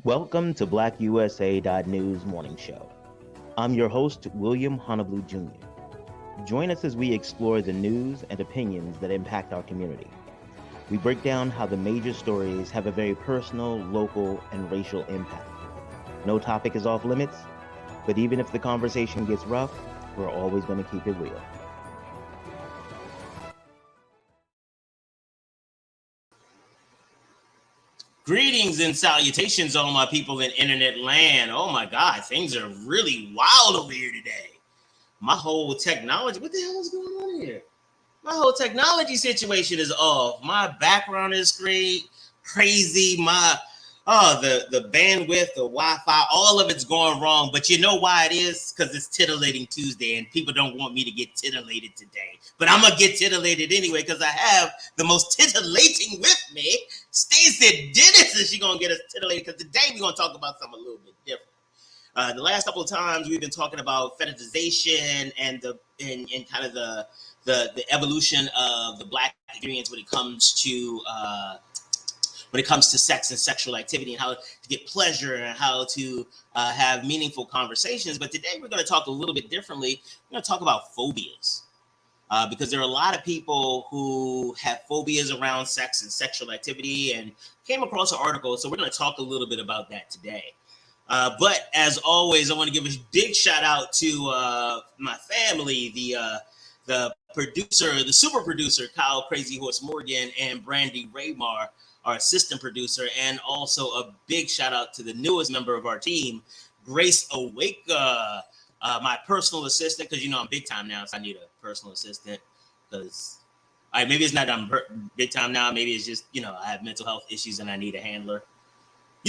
Welcome to BlackUSA.news morning show. I'm your host, William Honolulu Jr. Join us as we explore the news and opinions that impact our community. We break down how the major stories have a very personal, local, and racial impact. No topic is off limits, but even if the conversation gets rough, we're always going to keep it real. Greetings and salutations, all my people in internet land. Oh my God, things are really wild over here today. My whole technology, what the hell is going on here? My whole technology situation is off. My background is crazy. The bandwidth, the Wi-Fi, all of it's going wrong. But you know why it is? Because it's Titillating Tuesday, and people don't want me to get titillated today. But I'm gonna get titillated anyway, because I have the most titillating with me. Stacey Dennis, and she's gonna get us titillated, because today we're gonna talk about something a little bit different. The last couple of times we've been talking about fetishization and kind of the evolution of the Black experience when it comes to sex and sexual activity, and how to get pleasure and how to have meaningful conversations. But today we're going to talk a little bit differently. We're going to talk about phobias, because there are a lot of people who have phobias around sex and sexual activity, and came across an article. So we're going to talk a little bit about that today. But as always, I want to give a big shout out to my family, the producer, the super producer, Kyle Crazy Horse Morgan, and Brandy Raymar, our assistant producer, and also a big shout out to the newest member of our team, Grace Awaka, my personal assistant, because I'm big time now, so I need a personal assistant. Because maybe it's not I'm big time now, maybe it's just I have mental health issues and I need a handler.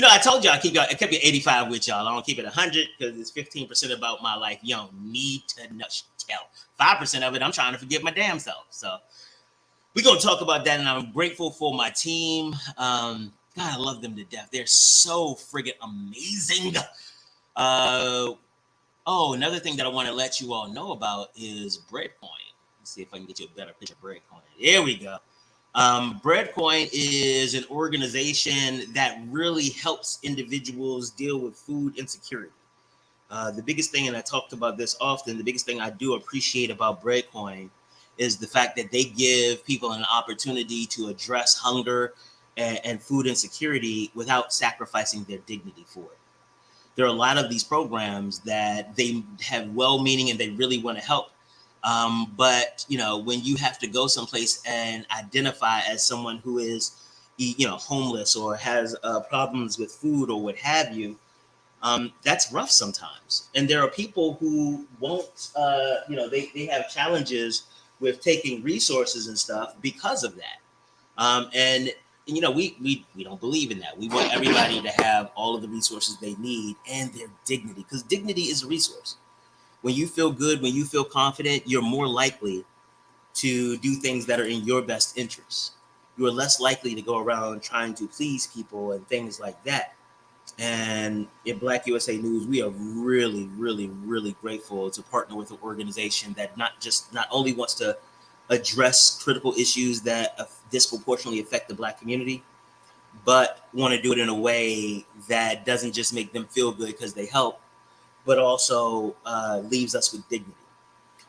I told you I kept it 85 with y'all. I don't keep it 100 because it's 15% about my life. You don't need to tell. 5% of it, I'm trying to forget my damn self. So we're going to talk about that, and I'm grateful for my team. God, I love them to death. They're so friggin' amazing. Another thing that I want to let you all know about is Breadcoin. Let's see if I can get you a better picture of Breadcoin. There we go. Breadcoin is an organization that really helps individuals deal with food insecurity. The biggest thing, and I talked about this often, the biggest thing I do appreciate about Breadcoin is the fact that they give people an opportunity to address hunger and food insecurity without sacrificing their dignity for it. There are a lot of these programs that they have well-meaning and they really want to help. But when you have to go someplace and identify as someone who is, homeless or has problems with food or what have you, that's rough sometimes. And there are people who won't, they have challenges with taking resources and stuff because of that. We don't believe in that. We want everybody to have all of the resources they need and their dignity, because dignity is a resource. When you feel good, when you feel confident, you're more likely to do things that are in your best interest. You are less likely to go around trying to please people and things like that. And in Black USA News, we are really, really, really grateful to partner with an organization that not only wants to address critical issues that disproportionately affect the Black community, but want to do it in a way that doesn't just make them feel good because they help, but also leaves us with dignity.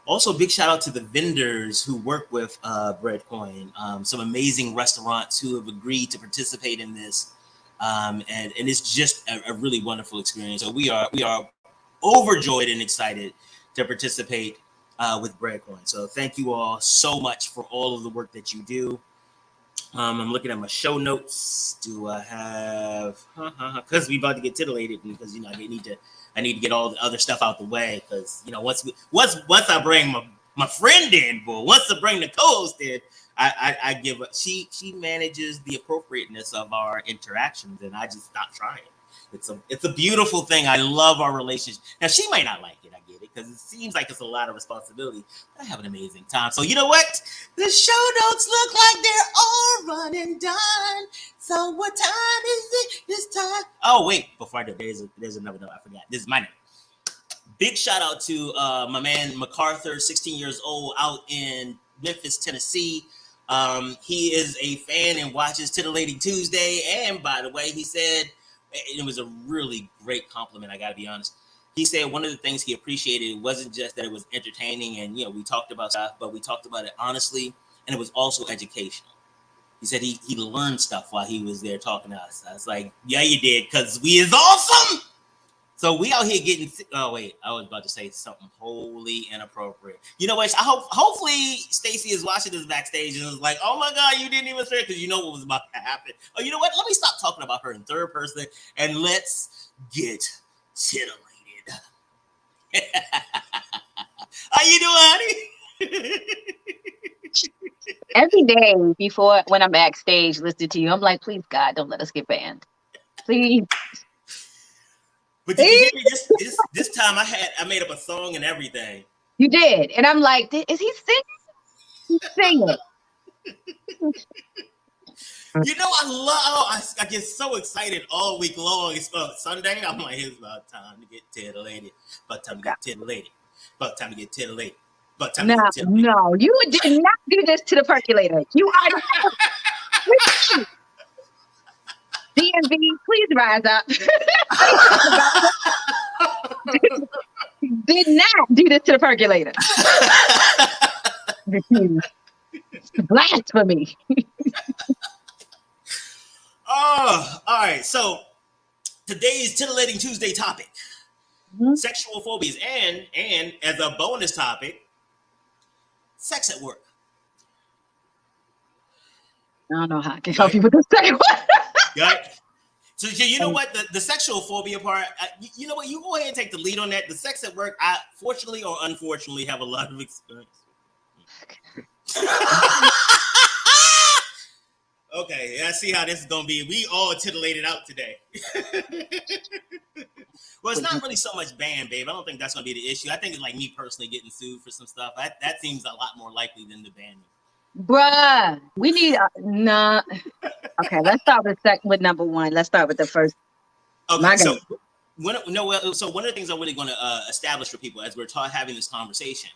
Also, big shout out to the vendors who work with Breadcoin, some amazing restaurants who have agreed to participate in this. And it's just a really wonderful experience. So we are overjoyed and excited to participate with Breadcoin. So thank you all so much for all of the work that you do. I'm looking at my show notes. Do I have? Because we about to get titillated, because I need to get all the other stuff out the way. Because once I bring my friend in, but once I bring the co-host in, I give up. She manages the appropriateness of our interactions, and I just stop trying. It's a beautiful thing. I love our relationship. Now, she might not like it. I get it, because it seems like it's a lot of responsibility. But I have an amazing time. So you know what? The show notes look like they're all running done. So what time is it this time? Oh, wait. Before I do, there's another note I forgot. This is my name. Big shout out to my man MacArthur, 16 years old, out in Memphis, Tennessee. He is a fan and watches Titillating Tuesday. And by the way, he said, it was a really great compliment, I gotta be honest. He said one of the things he appreciated wasn't just that it was entertaining and we talked about stuff, but we talked about it honestly, and it was also educational. He said he learned stuff while he was there talking to us. I was like, yeah, you did, because we is awesome. So we out here getting. Oh wait, I was about to say something wholly inappropriate. You know what? Hopefully Stacey is watching this backstage and is like, "Oh my God, you didn't even say," because you know what was about to happen. Oh, you know what? Let me stop talking about her in third person and let's get titillated. How you doing, honey? Every day before when I'm backstage listening to you, I'm like, please God, don't let us get banned. Please. But did you hear me? This time I made up a song and everything. You did. And I'm like, is he singing? He's singing. You know, I get so excited all week long. It's Sunday. I'm like, it's about time to get titillated. About time to get titillated. About time to get titillated. About time to get titillated. No, you did not do this to the percolator. You are DMV, please rise up. Did not do this to the percolator. Blasphemy. Oh, all right. So today's Titillating Tuesday topic, sexual phobias, and as a bonus topic, sex at work. I don't know how I can help you with the second one. Right? So you know what? The sexual phobia part, you know what? You go ahead and take the lead on that. The sex at work, I fortunately or unfortunately have a lot of experience. Okay, I see how this is going to be. We all titillated out today. Well, it's not really so much banned, babe. I don't think that's going to be the issue. I think it's like me personally getting sued for some stuff. That seems a lot more likely than the banning. Bruh, we need no. Okay, let's start with number one. Let's start with the first. Okay, so one of the things I'm really going to establish for people as we're having this conversation,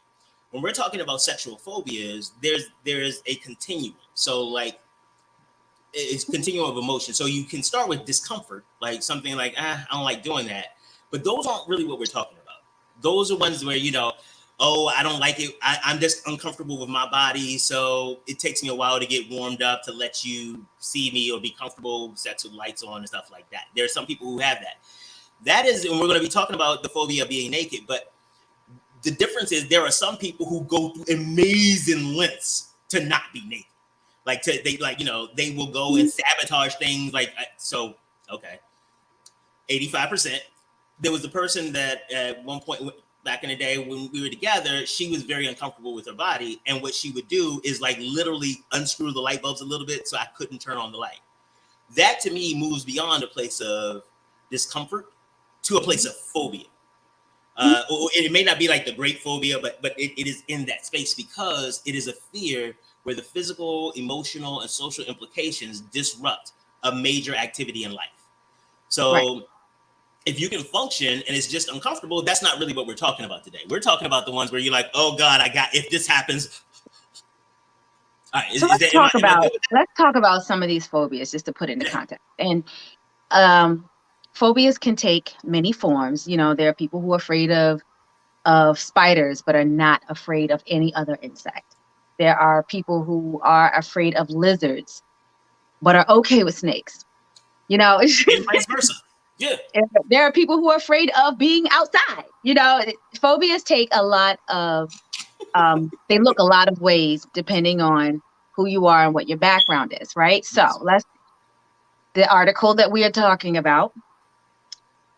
when we're talking about sexual phobias, there's a continuum. So like, it's continuum of emotion. So you can start with discomfort, like something like, I don't like doing that. But those aren't really what we're talking about. Those are ones where, oh, I don't like it. I'm just uncomfortable with my body. So it takes me a while to get warmed up to let you see me or be comfortable, sex with lights on and stuff like that. There are some people who have that. That is, and we're going to be talking about the phobia of being naked. But the difference is there are some people who go through amazing lengths to not be naked. They will go and sabotage things. Okay. 85%. There was a person that at one point back in the day when we were together, she was very uncomfortable with her body. And what she would do is like literally unscrew the light bulbs a little bit so I couldn't turn on the light. That to me moves beyond a place of discomfort to a place of phobia. Or it may not be like the great phobia, but it is in that space because it is a fear where the physical, emotional, and social implications disrupt a major activity in life. So right. If you can function and it's just uncomfortable, that's not really what we're talking about today. We're talking about the ones where you're like, oh God, if this happens. All right, so let's talk about some of these phobias just to put it into context. And phobias can take many forms. There are people who are afraid of spiders, but are not afraid of any other insect. There are people who are afraid of lizards, but are okay with snakes. And vice versa. Yeah. There are people who are afraid of being outside. Phobias take a lot of, they look a lot of ways depending on who you are and what your background is, right? So the article that we are talking about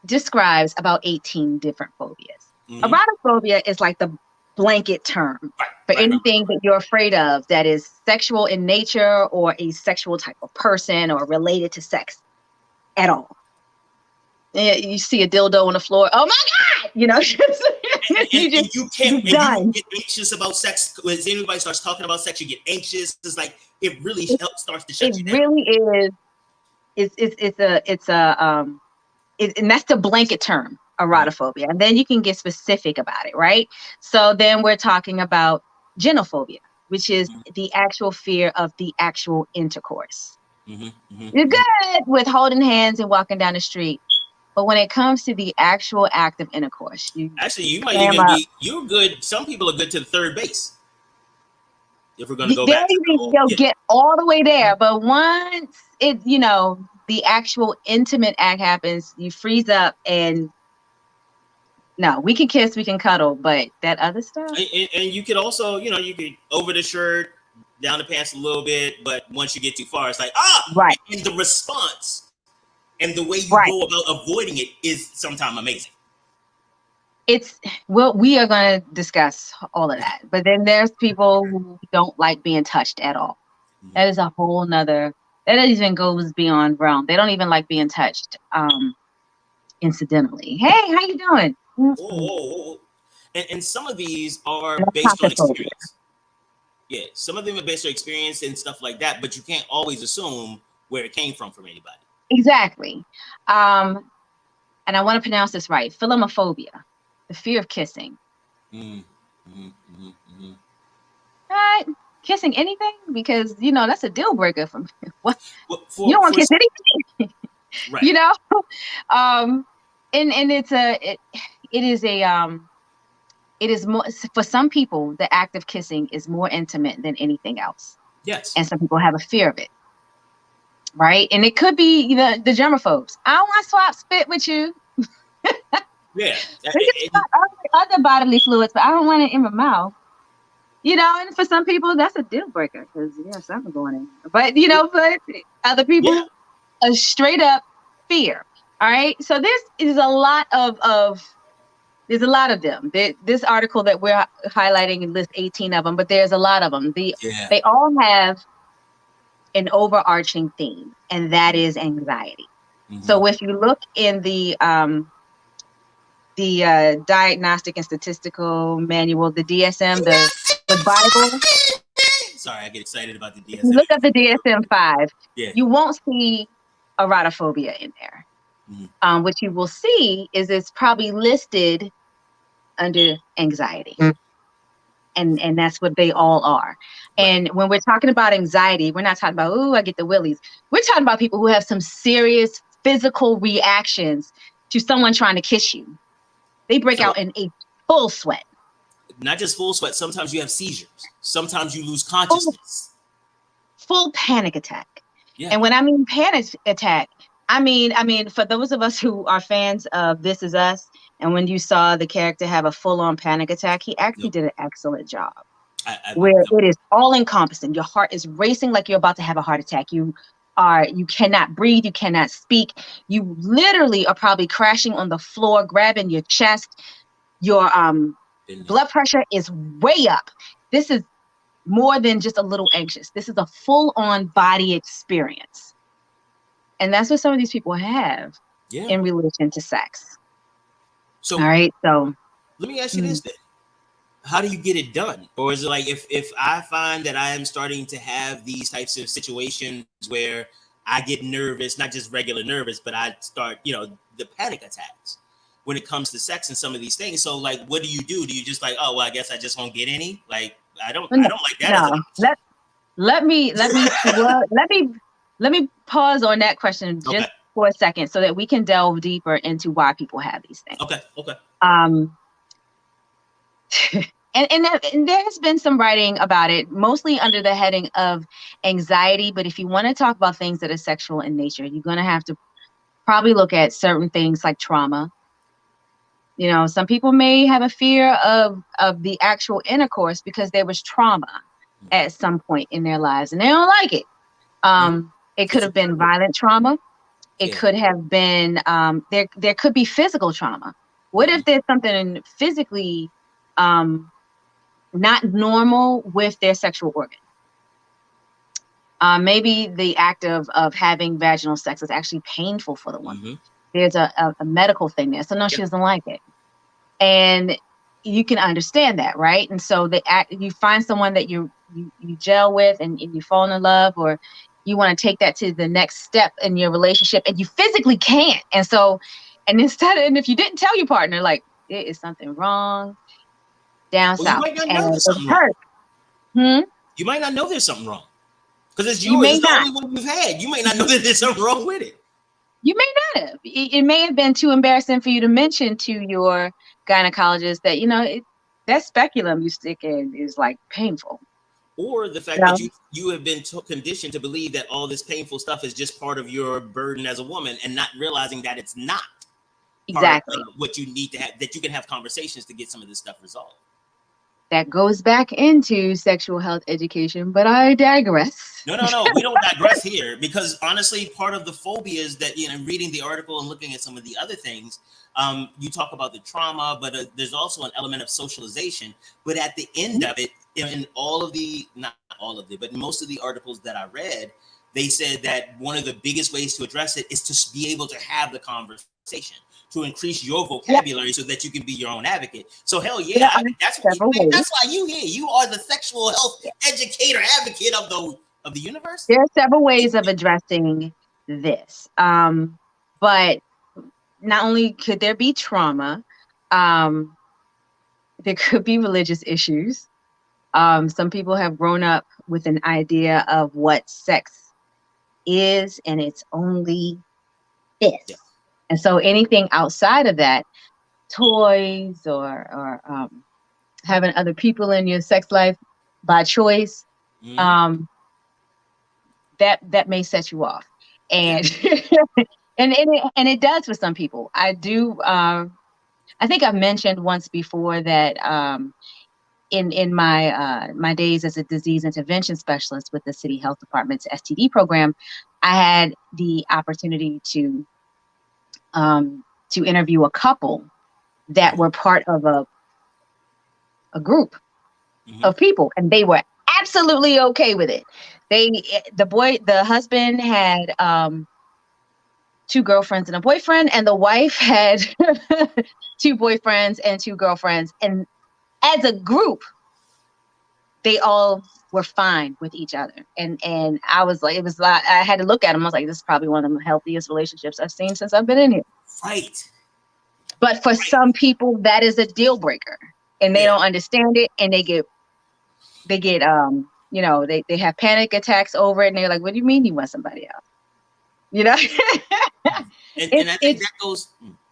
describes about 18 different phobias. Erotophobia is like the blanket term for anything that you're afraid of that is sexual in nature or a sexual type of person or related to sex at all. You see a dildo on the floor. Oh my God! You can't. You get anxious about sex. When anybody starts talking about sex, you get anxious. It's like it really starts to shut you down. It really is. And that's the blanket term, erotophobia. And then you can get specific about it, right? So then we're talking about genophobia, which is the actual fear of the actual intercourse. You're good with holding hands and walking down the street. But when it comes to the actual act of intercourse, you might even be, you're good. Some people are good to the third base. If we're going to go back to the they'll get all the way there. But once it, the actual intimate act happens, you freeze up and no, we can kiss, we can cuddle, but that other stuff. And you could also, you could over the shirt, down the pants a little bit, but once you get too far, it's like, right. And the response and the way you go about avoiding it is sometimes amazing. We are going to discuss all of that, but then there's people who don't like being touched at all. That is a whole nother, that even goes beyond realm. They don't even like being touched incidentally. Hey, how you doing? And some of these are based on experience. Yeah, some of them are based on experience and stuff like that, but you can't always assume where it came from anybody. Exactly. And I want to pronounce this right. Philomophobia, the fear of kissing. Right? Kissing anything? Because, that's a deal breaker for me. What? You don't want to kiss anything? Right. And it is more, for some people, the act of kissing is more intimate than anything else. Yes. And some people have a fear of it. Right. And it could be the germaphobes. I don't want to swap spit with you. Yeah. Other bodily fluids, but I don't want it in my mouth. And for some people, that's a deal breaker because something going in. But, but other people, a straight up fear. All right. So this is a lot there's a lot of them. This article that we're highlighting lists 18 of them, but there's a lot of them. They all have an overarching theme, and that is anxiety. So if you look in the Diagnostic and Statistical Manual, the DSM, the Bible. Sorry, I get excited about the DSM. If you look up the DSM-5, you won't see erotophobia in there. What you will see is it's probably listed under anxiety. And that's what they all are. And when we're talking about anxiety, we're not talking about, I get the willies. We're talking about people who have some serious physical reactions to someone trying to kiss you. They break out in a full sweat. Not just full sweat. Sometimes you have seizures. Sometimes you lose consciousness. Full panic attack. Yeah. And when I mean panic attack, I mean, for those of us who are fans of This Is Us, and when you saw the character have a full-on panic attack, he actually did an excellent job. Where it is all-encompassing. Your heart is racing like you're about to have a heart attack. You cannot breathe. You cannot speak. You literally are probably crashing on the floor, grabbing your chest. Your blood pressure is way up. This is more than just a little anxious. This is a full-on body experience. And that's what some of these people have in relation to sex. So, all right. So let me ask you this then. How do you get it done? Or is it like if I find that I am starting to have these types of situations where I get nervous, not just regular nervous, but I start, the panic attacks when it comes to sex and some of these things. So like, what do? Do you just like, I guess I just won't get any? Like, I don't like that. No. Let me pause on that question just for a second so that we can delve deeper into why people have these things. Okay. And there has been some writing about it, mostly under the heading of anxiety. But if you want to talk about things that are sexual in nature, you're going to have to probably look at certain things like trauma. Some people may have a fear of the actual intercourse because there was trauma at some point in their lives and they don't like it. It could have been violent trauma. It could have been, there could be physical trauma. What if there's something physically not normal with their sexual organ? Maybe the act of having vaginal sex is actually painful for the woman. There's a medical thing there. So no, she doesn't like it. And you can understand that, right? And so you find someone that you gel with and you fall in love, or you want to take that to the next step in your relationship and you physically can't. And so, and if you didn't tell your partner, like, there is something wrong down south, you might not know there's something wrong. Hmm? You might not know there's something wrong. Because it's You yours. may It's the not. only one you've had. You may not know that there's something wrong with it. You may not have. It may have been too embarrassing for you to mention to your gynecologist that, that speculum you stick in is like painful. Or the fact that you have been conditioned to believe that all this painful stuff is just part of your burden as a woman, and not realizing that it's not Exactly part of what you need to have, that you can have conversations to get some of this stuff resolved. That goes back into sexual health education, but I digress. No, we don't digress here, because honestly, part of the phobia is that, reading the article and looking at some of the other things, you talk about the trauma, but there's also an element of socialization. But at the end of it, in not all of it, but most of the articles that I read, they said that one of the biggest ways to address it is to be able to have the conversation, to increase your vocabulary so that you can be your own advocate. So hell yeah, that's why you are the sexual health educator advocate of the universe. There are several ways of addressing this. But not only could there be trauma, there could be religious issues. Some people have grown up with an idea of what sex is, and it's only this. Yeah. And so anything outside of that, toys or having other people in your sex life by choice, that may set you off. And and it does for some people. I do. I think I've mentioned once before that in my days as a disease intervention specialist with the city health department's STD program, I had the opportunity to interview a couple that were part of a group of people, and they were absolutely okay with it. The husband had 2 girlfriends and a boyfriend, and the wife had 2 boyfriends and 2 girlfriends. And as a group, they all were fine with each other. And I was like, I had to look at them. I was like, this is probably one of the healthiest relationships I've seen since I've been in here. Right. But for some people, that is a deal breaker, and they don't understand it, and they get they have panic attacks over it, and they're like, what do you mean you want somebody else? And I think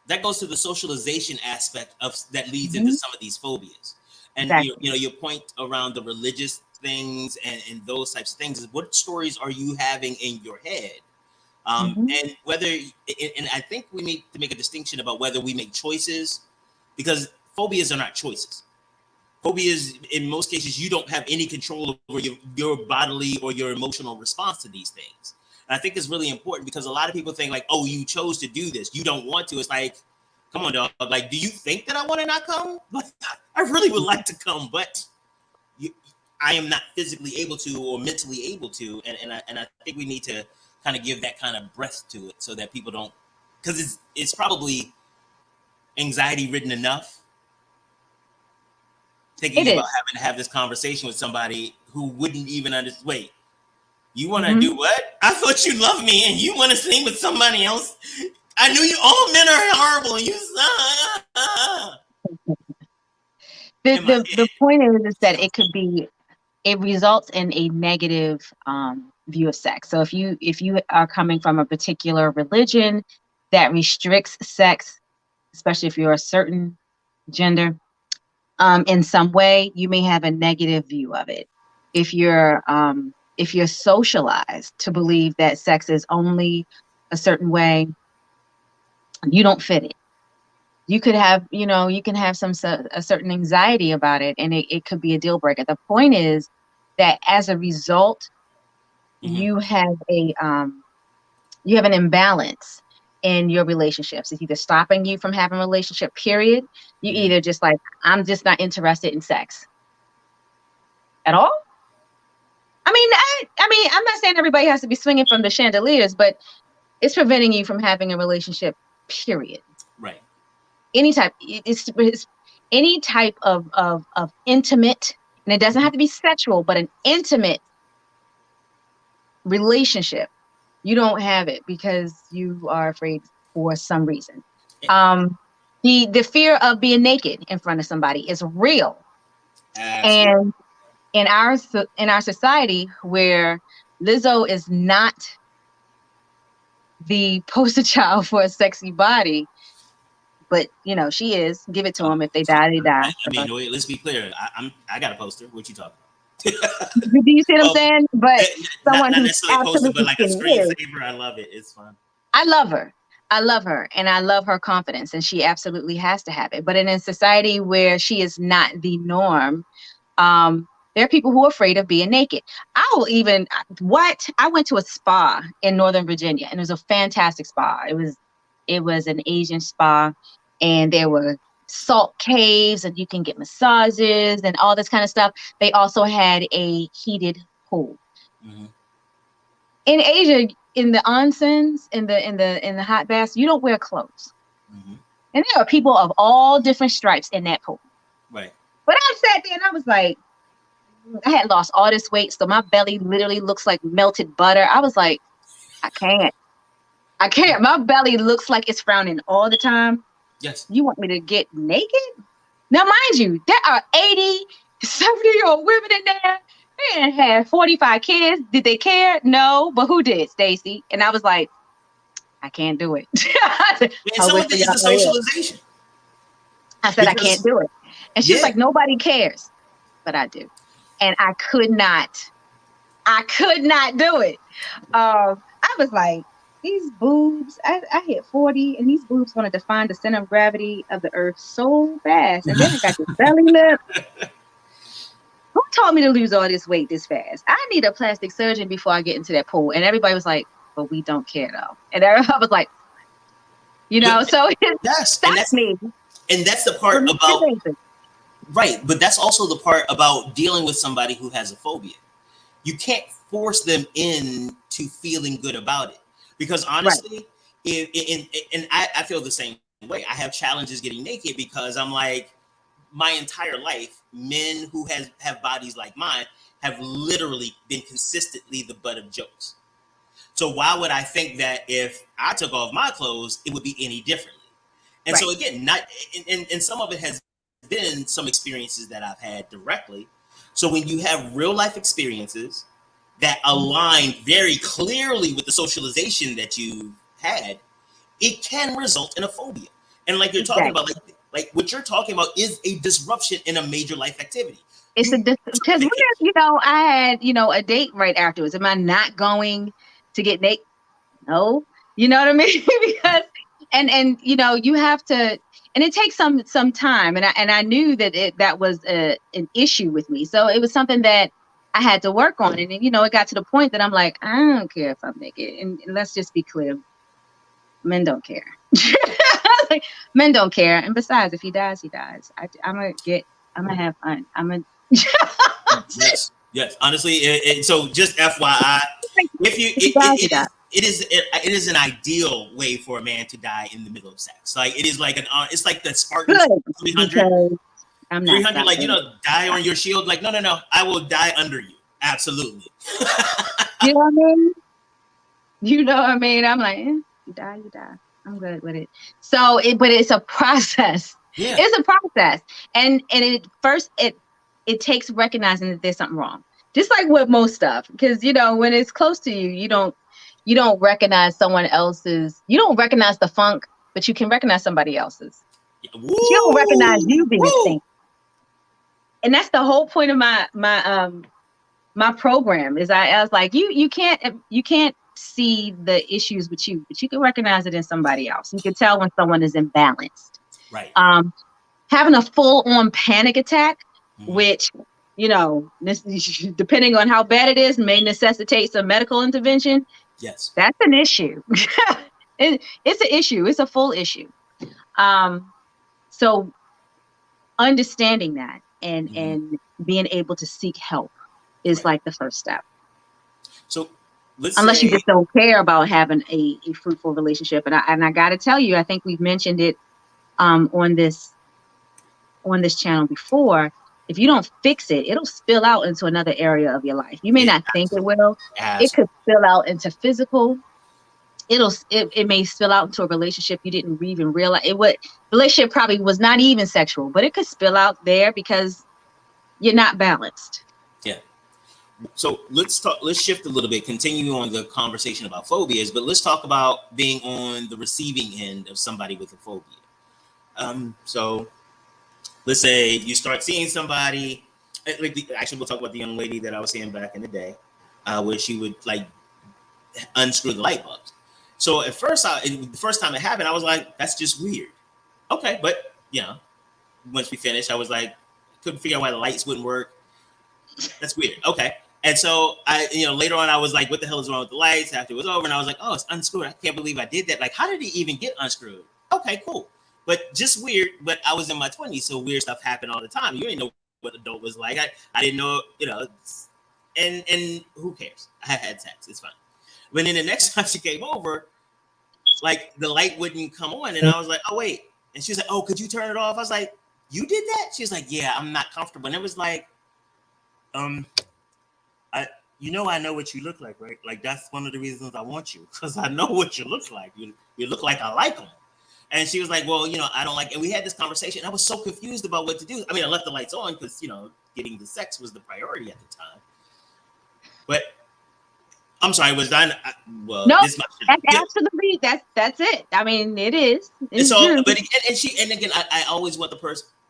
that goes to the socialization aspect of that leads into some of these phobias. And your point around the religious things and those types of things is, what stories are you having in your head? And whether, and I think we need to make a distinction about whether we make choices, because phobias are not choices. Phobias, in most cases, you don't have any control over your bodily or your emotional response to these things. And I think it's really important, because a lot of people think like, oh, you chose to do this, you don't want to. It's like, come on, dog. Like, do you think that I want to not come? Like, I really would like to come, but I am not physically able to or mentally able to. And I think we need to kind of give that kind of breath to it, so that people don't, because it's probably anxiety ridden enough thinking about having to have this conversation with somebody who wouldn't even understand. Wait, you want to do what? I thought you loved me and you want to sleep with somebody else. I knew you. All men are horrible. And you. The point is that it results in a negative view of sex. So if you are coming from a particular religion that restricts sex, especially if you're a certain gender, in some way, you may have a negative view of it. If you're socialized to believe that sex is only a certain way, you don't fit it. You could have, a certain anxiety about it, and it could be a deal breaker. The point is that as a result, you have an imbalance in your relationships. It's either stopping you from having a relationship, period. You either just like, I'm just not interested in sex at all. I mean, I'm not saying everybody has to be swinging from the chandeliers, but it's preventing you from having a relationship, period. Right. Any type, it's any type of intimate, and it doesn't have to be sexual, but an intimate relationship. You don't have it because you are afraid for some reason. The fear of being naked in front of somebody is real. Absolutely. And in our society, where Lizzo is not the poster child for a sexy body, but you know, she is. Give it to them. If they die, they die. I mean, wait, let's be clear. I got a poster. What you talking about? Do you see what I'm saying? But someone not who's necessarily poster, but like a skinny is. screensaver. I love it. It's fun. I love her. I love her, and I love her confidence, and she absolutely has to have it. But in a society where she is not the norm, there are people who are afraid of being naked. I went to a spa in Northern Virginia, and it was a fantastic spa. It was an Asian spa, and there were salt caves, and you can get massages and all this kind of stuff. They also had a heated pool. Mm-hmm. In Asia, in the onsens, in the hot baths, you don't wear clothes. Mm-hmm. And there are people of all different stripes in that pool. Right. But I sat there and I was like, I had lost all this weight, so my belly literally looks like melted butter. I was like, I can't. My belly looks like it's frowning all the time. Yes. You want me to get naked? Now, mind you, there are 80, 70-year-old women in there. They didn't have 45 kids. Did they care? No, but who did, Stacey? And I was like, I can't do it. Some of it is the socialization. I said, I can't do it. And she's like, nobody cares. But I do. And I could not do it. I was like, these boobs, I hit 40, and these boobs want to define the center of gravity of the earth so fast. And then I got this belly lip. Who told me to lose all this weight this fast? I need a plastic surgeon before I get into that pool. And everybody was like, but we don't care though. And everybody was like, you know, so that's me. And that's the part about, right. But that's also the part about dealing with somebody who has a phobia. You can't force them into feeling good about it. Because honestly, I feel the same way. I have challenges getting naked because I'm like, my entire life, men who have bodies like mine have literally been consistently the butt of jokes. So why would I think that if I took off my clothes, it would be any differently? And so again, and some of it has been some experiences that I've had directly. So when you have real life experiences that align very clearly with the socialization that you had, it can result in a phobia. And like you're talking about, like what you're talking about is a disruption in a major life activity. It's because I had, a date right afterwards. Am I not going to get naked? No. You know what I mean? Because, and you have to, and it takes some time. And I knew that that was an issue with me. So it was something that I had to work on. And, it got to the point that I'm like, I don't care if I'm naked. And let's just be clear. Men don't care. Like, men don't care. And besides, if he dies, he dies. I'm gonna have fun. Yes. Honestly, so just FYI, it is an ideal way for a man to die in the middle of sex. Like it is like it's like the Spartan 300. I'm not 300, like, die on your shield. Like, no, I will die under you. Absolutely. You know what I mean? You know what I mean? I'm like, you die. I'm good with it. So, but it's a process. Yeah. It's a process. And it takes recognizing that there's something wrong. Just like with most stuff. Because, when it's close to you, you don't recognize someone else's, you don't recognize the funk, but you can recognize somebody else's. Yeah. You don't recognize you being extinct. And that's the whole point of my program is I was like, you can't see the issues with you, but you can recognize it in somebody else. You can tell when someone is imbalanced. Right. Having a full-on panic attack, which, depending on how bad it is, may necessitate some medical intervention. Yes. That's an issue. It's an issue. It's a full issue. So understanding that and being able to seek help is like the first step. So unless you just don't care about having a fruitful relationship. And I got to tell you, I think we've mentioned it on this channel before. If you don't fix it, it'll spill out into another area of your life. You may not think it will. It could spill out into physical. It may spill out into a relationship you didn't even realize. Relationship probably was not even sexual, but it could spill out there because you're not balanced. Yeah. So let's shift a little bit, continue on the conversation about phobias, but let's talk about being on the receiving end of somebody with a phobia. So let's say you start seeing somebody, actually we'll talk about the young lady that I was seeing back in the day, where she would like unscrew the light bulbs. So at first, the first time it happened, I was like, that's just weird. Okay, but once we finished, I was like, couldn't figure out why the lights wouldn't work. That's weird. Okay. And so later on, I was like, what the hell is wrong with the lights? After it was over, and I was like, oh, it's unscrewed. I can't believe I did that. Like, how did it even get unscrewed? Okay, cool. But just weird. But I was in my 20s, so weird stuff happened all the time. You ain't know what adult was like. I didn't know, and who cares? I had sex. It's fine. But then the next time she came over, like the light wouldn't come on. And I was like, oh, wait. And she was like, oh, could you turn it off? I was like, you did that? She was like, yeah, I'm not comfortable. And it was like, I know what you look like, right? Like that's one of the reasons I want you, because I know what you look like. You look like I like them. And she was like, well, I don't like. And we had this conversation. I was so confused about what to do. I mean, I left the lights on because getting the sex was the priority at the time. But I'm sorry, was I? Well, no, this that's absolutely that's it. I mean, it is. And so, but and again, I always want the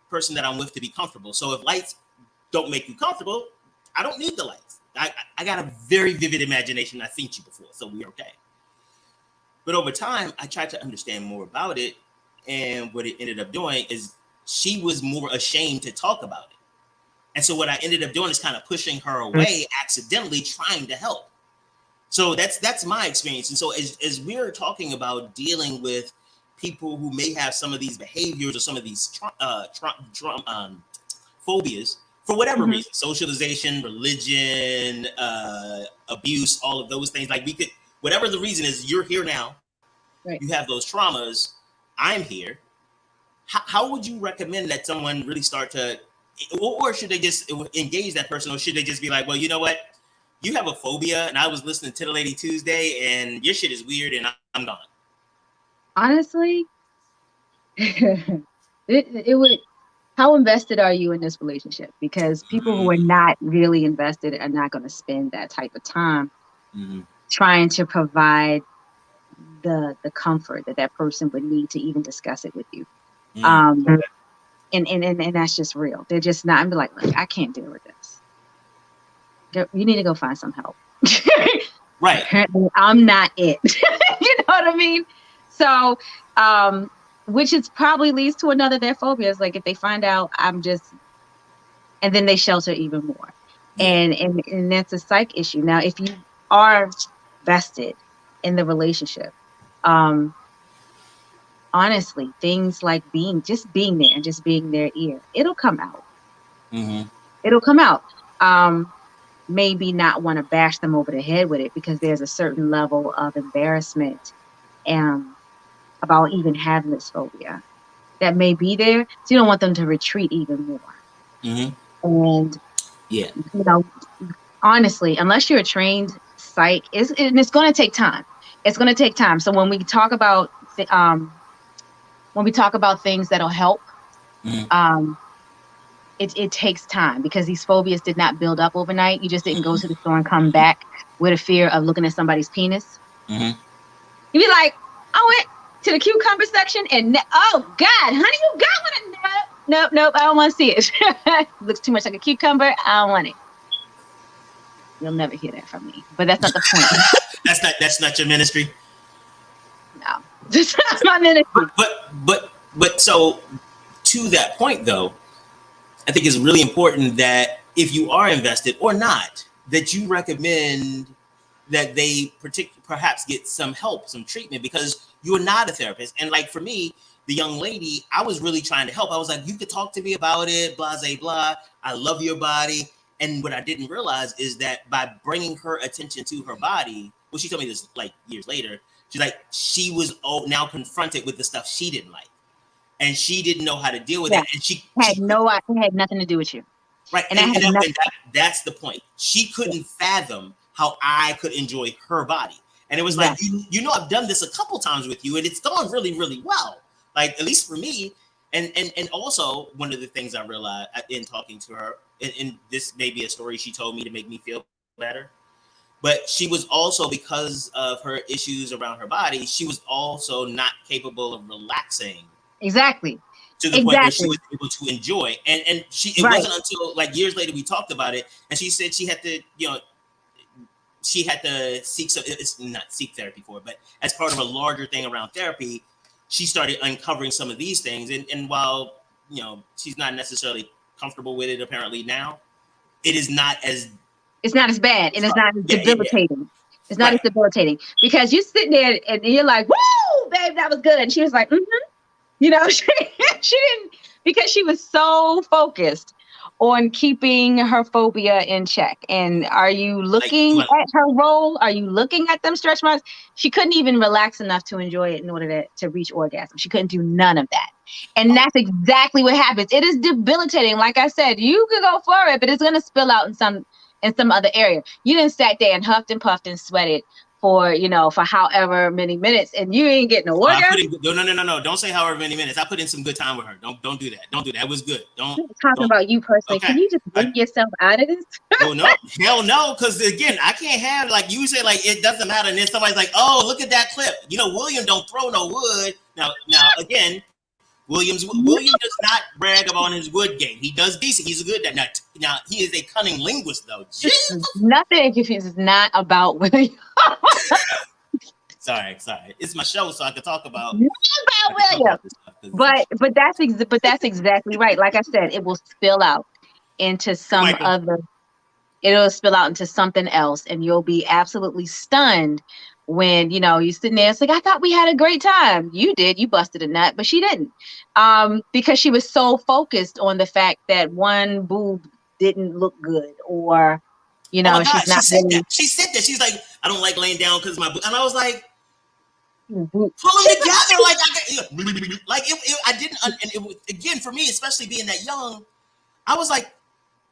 person that I'm with to be comfortable. So if lights don't make you comfortable, I don't need the lights. I got a very vivid imagination. I've seen you before, so we're okay. But over time, I tried to understand more about it. And what it ended up doing is she was more ashamed to talk about it. And so what I ended up doing is kind of pushing her away, accidentally trying to help. So that's my experience. And so as we're talking about dealing with people who may have some of these behaviors or some of these phobias, for whatever reason, socialization, religion, abuse, all of those things, like we could, whatever the reason is, you're here now, right. You have those traumas, I'm here. How would you recommend that someone really start to, or should they just engage that person, or should they just be like, well, you know what? You have a phobia, and I was listening to Titillating Tuesday, and your shit is weird, and I'm gone. Honestly, it would. How invested are you in this relationship? Because people who are not really invested are not going to spend that type of time trying to provide the comfort that person would need to even discuss it with you. And that's just real. They're just not. I'm like, look, I can't deal with this. You need to go find some help. Right. I'm not it. You know what I mean? So, which is probably leads to another of their phobias. Like if they find out and then they shelter even more. And that's a psych issue. Now, if you are vested in the relationship, honestly, things like being there and just being their ear, it'll come out. It'll come out. Maybe not want to bash them over the head with it, because there's a certain level of embarrassment about even having this phobia that may be there. So you don't want them to retreat even more. And honestly, unless you're a trained psych, it's going to take time. It's going to take time. So when we talk about things that'll help, it takes time, because these phobias did not build up overnight. You just didn't go to the store and come back with a fear of looking at somebody's penis. You'd be like, I went to the cucumber section and oh God, honey, you got one. Nope, I don't want to see it. Looks too much like a cucumber. I don't want it. You'll never hear that from me. But that's not the point. That's not your ministry. No, that's not my ministry. But so to that point though, I think it's really important that if you are invested or not, that you recommend that they perhaps get some help, some treatment, because you're not a therapist. And like for me, the young lady, I was really trying to help. I was like, you could talk to me about it, blah, blah, blah. I love your body. And what I didn't realize is that by bringing her attention to her body, well, she told me this like years later, she's like, she was now confronted with the stuff she didn't like. And she didn't know how to deal with it. And she had nothing to do with you. Right. And that's the point. She couldn't fathom how I could enjoy her body. And it was like, I've done this a couple times with you, and it's gone really, really well. Like, at least for me. And also, one of the things I realized in talking to her, and this may be a story she told me to make me feel better. But she was also, because of her issues around her body, she was also not capable of relaxing. Exactly. To the point where she was able to enjoy. And it wasn't until like years later we talked about it, and she said she had to, she had to seek it's not seek therapy for it, but as part of a larger thing around therapy, she started uncovering some of these things. And while she's not necessarily comfortable with it apparently now, it's not as bad and it's not as debilitating. Yeah. It's not as debilitating because you're sitting there and you're like, "Woo, babe, that was good." And she was like, she didn't, because she was so focused on keeping her phobia in check. And are you looking at her role? Are you looking at them stretch marks? She couldn't even relax enough to enjoy it in order to reach orgasm. She couldn't do none of that. And that's exactly what happens. It is debilitating. Like I said, you could go for it, but it's going to spill out in some other area. You didn't sat there and huffed and puffed and sweated for however many minutes, and you ain't getting no orgasm. No. Don't say however many minutes. I put in some good time with her. Don't do that. Don't do that. It was good. I'm talking about you personally. Okay. Can you just bring yourself out of this? No, hell no. Because again, I can't have like you say like it doesn't matter, and then somebody's like, "Oh, look at that clip." William don't throw no wood. Now again, William does not brag about his wood game. He does decent. He's a good at that. Now he is a cunning linguist, though. Nothing is not about William. Sorry. It's my show, so I can talk about William. But that's exactly right. Like I said, it will spill out into some other. It'll spill out into something else, and you'll be absolutely stunned when you're sitting there. It's like, I thought we had a great time. You did. You busted a nut, but she didn't, because she was so focused on the fact that one boob didn't look good, or she's not. She said that. She's like, I don't like laying down because my boob. And I was like, pull them together. I didn't. And it was, again, for me, especially being that young, I was like,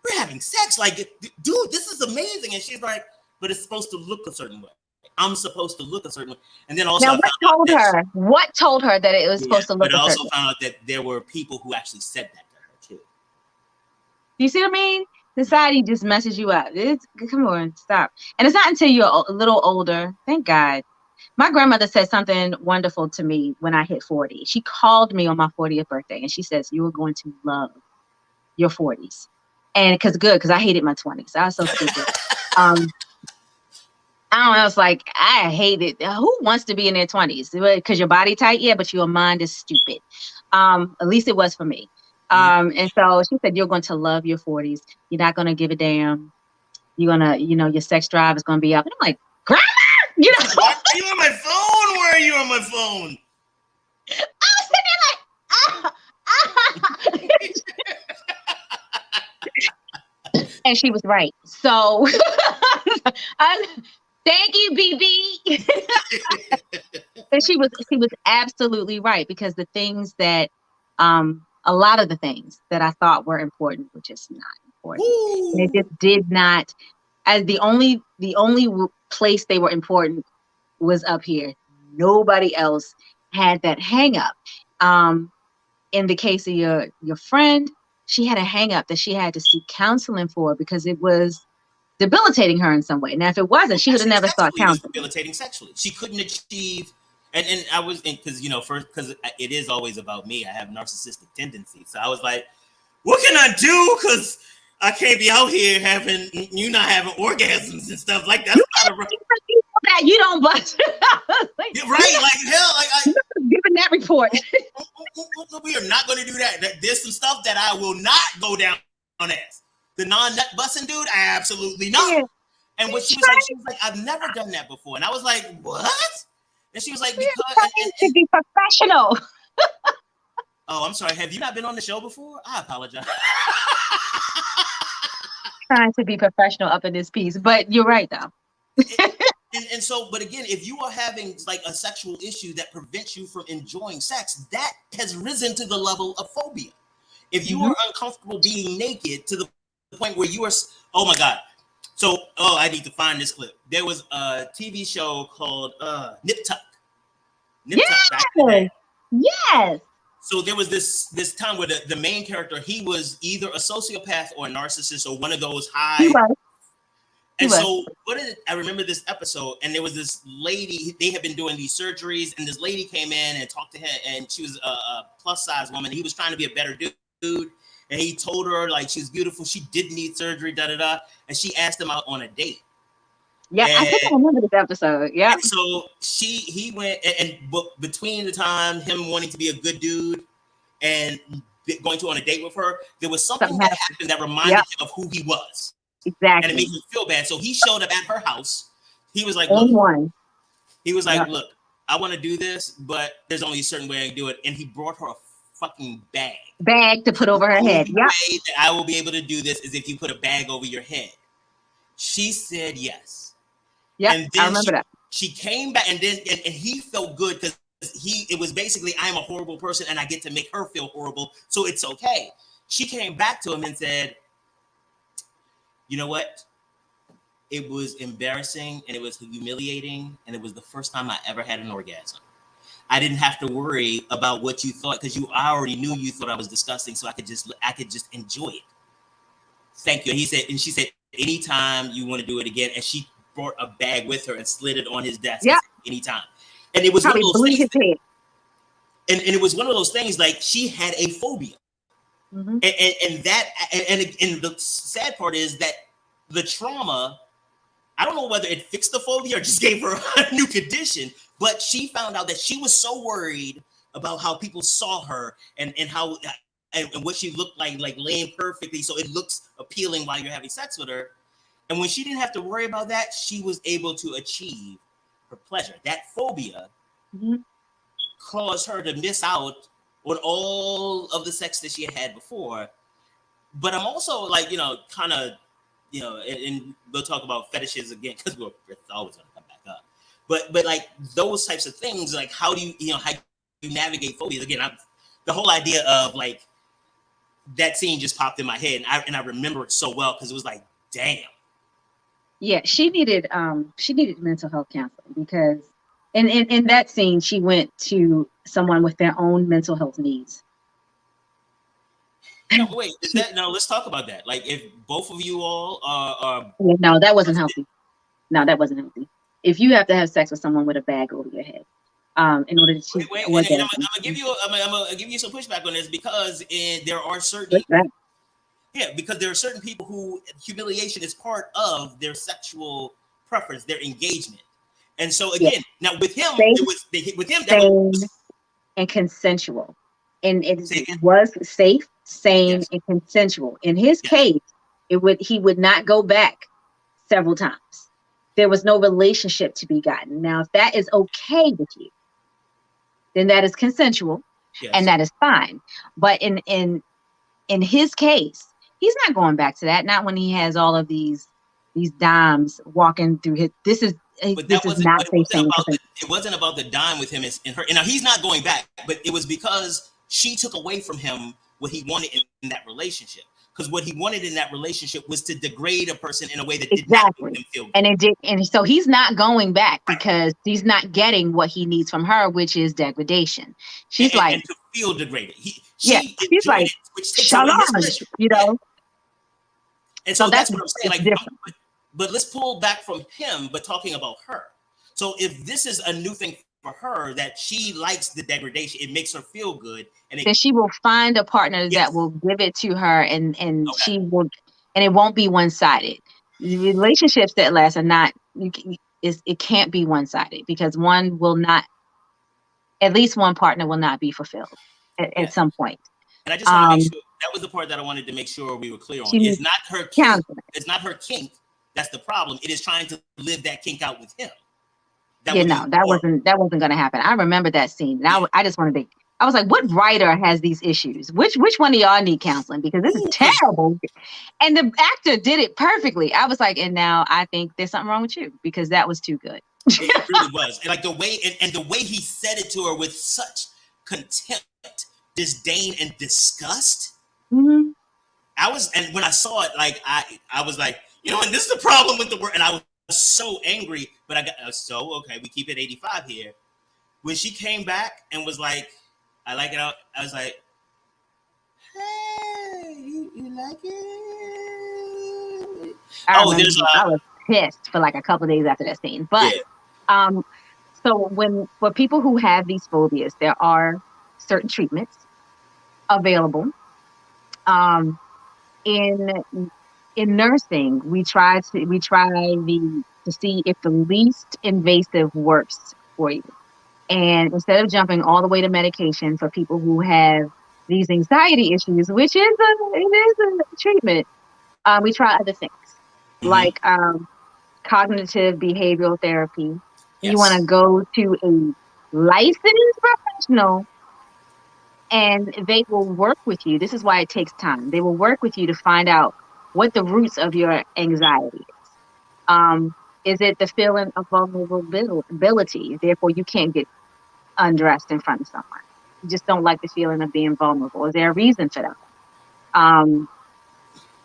we're having sex. Like, dude, this is amazing. And she's like, but it's supposed to look a certain way. I'm supposed to look a certain way. And then also, what told her that it was supposed to look a certain way? But I also found out that there were people who actually said that to her too. You see what I mean? Society just messes you up. Come on, stop. And it's not until you're a little older. Thank God. My grandmother said something wonderful to me when I hit 40. She called me on my 40th birthday, and she says, "You are going to love your 40s." And because I hated my 20s. I was so stupid. I don't know. It's like, I hate it. Who wants to be in their 20s? Because your body tight? Yeah, but your mind is stupid. At least it was for me. And so she said, you're going to love your 40s. You're not going to give a damn. You're going to, your sex drive is going to be up. And I'm like, Grandma! Why are you on my phone? Where are you on my phone? I was sitting there like, And she was right. So, thank you, BB. And she was absolutely right, because the things that, a lot of the things that I thought were important were just not important. And it just did not. As the only place they were important was up here. Nobody else had that hang up. In the case of your friend, she had a hang up that she had to seek counseling for because it was debilitating her in some way. Now, if it wasn't, she would have never sought counseling. Debilitating sexually. She couldn't achieve, and I was, because because it is always about me. I have narcissistic tendencies, so I was like, what can I do? Because I can't be out here not having orgasms and stuff like that. That you don't bust. Right, like hell, like giving that report. We are not going to do that. There's some stuff that I will not go down on ass. The non-nut busting dude, absolutely not. Yeah. And what she was like, I've never done that before. And I was like, what? And she was like, because to be professional. Oh, I'm sorry. Have you not been on the show before? I apologize. Trying to be professional up in this piece, but you're right though. And so, but again, if you are having like a sexual issue that prevents you from enjoying sex, that has risen to the level of phobia. If you are uncomfortable being naked to the point where you are, oh my God. So, I need to find this clip. There was a TV show called Nip Tuck. Yes. So there was this time where the main character, he was either a sociopath or a narcissist or one of those high. And so I remember this episode, and there was this lady, they had been doing these surgeries, and this lady came in and talked to him, and she was a plus size woman. He was trying to be a better dude, and he told her like she was beautiful, she didn't need surgery, and she asked him out on a date. Yeah, I think I remember this episode. Yeah. And so he went, and between the time him wanting to be a good dude and going on a date with her, there was something that happened that reminded him of who he was. Exactly. And it made him feel bad. So he showed up at her house. He was like, look, I want to do this, but there's only a certain way I can do it. And he brought her a fucking bag to put over her head. The only way that I will be able to do this is if you put a bag over your head. She said yes. Yeah, I remember that. She came back, and he felt good because it was basically, I'm a horrible person and I get to make her feel horrible, so it's okay. She came back to him and said, you know what? It was embarrassing and it was humiliating, and it was the first time I ever had an orgasm. I didn't have to worry about what you thought because I already knew you thought I was disgusting, so I could just enjoy it. Thank you. And she said, anytime you want to do it again, and she brought a bag with her and slid it on his desk anytime. And it was one of those things. And it was one of those things, like, she had a phobia. Mm-hmm. And the sad part is that the trauma, I don't know whether it fixed the phobia or just gave her a new condition, but she found out that she was so worried about how people saw her and how and what she looked like laying perfectly so it looks appealing while you're having sex with her. And when she didn't have to worry about that, she was able to achieve her pleasure. That phobia caused her to miss out on all of the sex that she had before. But I'm also like, kind of, and we'll talk about fetishes again because it's always going to come back up. But like those types of things, like how do you navigate phobias? Again, the whole idea of like that scene just popped in my head, and I remember it so well because it was like, damn. Yeah, she needed mental health counseling because in that scene she went to someone with their own mental health needs. No, wait, let's talk about that. Like, if both of you all are no, that wasn't healthy. No, that wasn't healthy. If you have to have sex with someone with a bag over your head, in order to I'm gonna give you some pushback on this because there are certain. Yeah, because there are certain people who humiliation is part of their sexual preference, their engagement. And so again, now with him, that was and consensual. And it was safe, sane, and consensual. In his case, he would not go back several times. There was no relationship to be gotten. Now, if that is okay with you, then that is consensual and that is fine. But in his case, he's not going back to that. Not when he has all of these dimes walking through his. It wasn't about the dime with him and her. And now he's not going back, but it was because she took away from him what he wanted in that relationship. Because what he wanted in that relationship was to degrade a person in a way that did not make him feel good. And it did, and so he's not going back because he's not getting what he needs from her, which is degradation. She's and to feel degraded. She's like, shut on, And so that's what I'm saying. Like, but let's pull back from him, but talking about her. So if this is a new thing for her, that she likes the degradation, it makes her feel good, and then she will find a partner that will give it to her, and she will, and it won't be one-sided. Relationships that last are not. It can't be one-sided because one will not. At least one partner will not be fulfilled at some point. And I just want to make sure that was the part that I wanted to make sure we were clear on. It's not her kink. It's not her kink. That's the problem. It is trying to live that kink out with him. That wasn't going to happen. I remember that scene. And I just wanted to. I was like, what writer has these issues? Which one of y'all need counseling? Because this is terrible. And the actor did it perfectly. I was like, and now I think there's something wrong with you because that was too good. It really was. And like the way he said it to her with such contempt, disdain, and disgust. Mm-hmm. And when I saw it, like I was like, and this is the problem with the word. And I was so angry, but I got okay. We keep it 85 here. When she came back and was like, I like it out. I was like, hey, you like it? pissed for like a couple of days after that scene. But Yeah. um, so for people who have these phobias, there are certain treatments available. Um, in in nursing, we try to see if the least invasive works for you. And instead of jumping all the way to medication for people who have these anxiety issues, which is a treatment, we try other things Mm-hmm. like cognitive behavioral therapy. You want to Yes. go to a licensed professional and they will work with you. This is why it takes time. They will work with you to find out what the roots of your anxiety is. Is it the feeling of vulnerability? Therefore, you can't get undressed in front of someone. You just don't like the feeling of being vulnerable. Is there a reason for that? Um,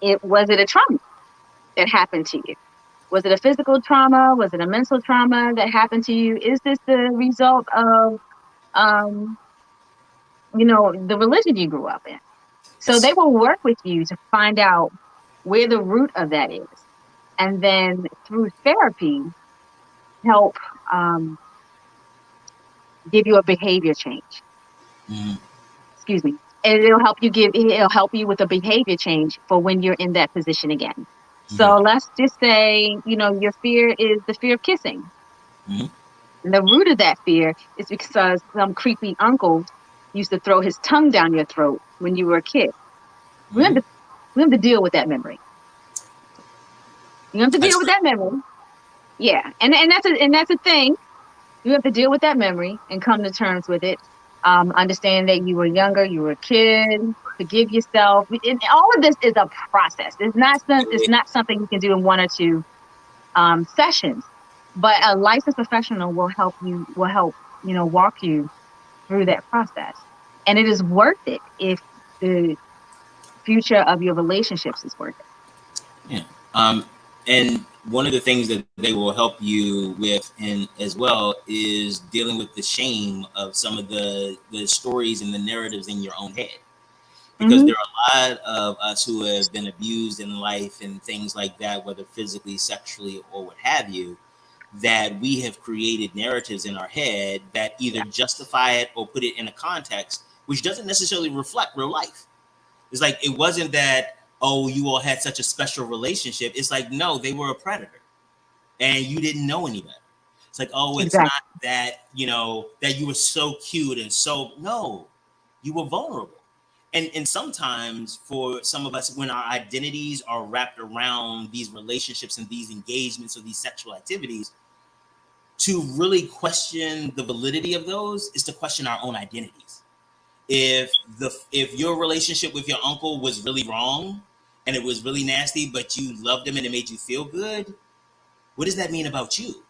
it was it a trauma that happened to you? Was it a physical trauma? Was it a mental trauma that happened to you? Is this the result of um, the religion you grew up in? So they Yes. will work with you to find out where the root of that is. And then through therapy, help give you a behavior change. Mm-hmm. Excuse me. And it'll help you with a behavior change for when you're in that position again. Mm-hmm. So let's just say, your fear is the fear of kissing. Mm-hmm. And the root of that fear is because some creepy uncle used to throw his tongue down your throat when you were a kid. We have Mm-hmm. to we have to deal with that memory. You have to That's deal with true. that memory. Yeah. And that's a thing. You have to deal with that memory and come to terms with it. Understand that you were younger, you were a kid, forgive yourself. And all of this is a process. It's not something you can do in one or two sessions. But a licensed professional will help walk you through that process. And it is worth it if the future of your relationships is worth it. Yeah. And one of the things that they will help you with, and as well, is dealing with the shame of some of the stories and the narratives in your own head. Because Hmm. there are a lot of us who have been abused in life and things like that, whether physically, sexually, or what have you, that we have created narratives in our head that either Yeah, justify it or put it in a context which doesn't necessarily reflect real life. It's like it wasn't that, oh, you all had such a special relationship. It's like, no, they were a predator and you didn't know any better. It's like, oh, it's not exactly. that, that you were so cute and so, no, you were vulnerable. And sometimes for some of us, when our identities are wrapped around these relationships and these engagements or these sexual activities, to really question the validity of those is to question our own identities. If your relationship with your uncle was really wrong and it was really nasty, but you loved him and it made you feel good, what does that mean about you?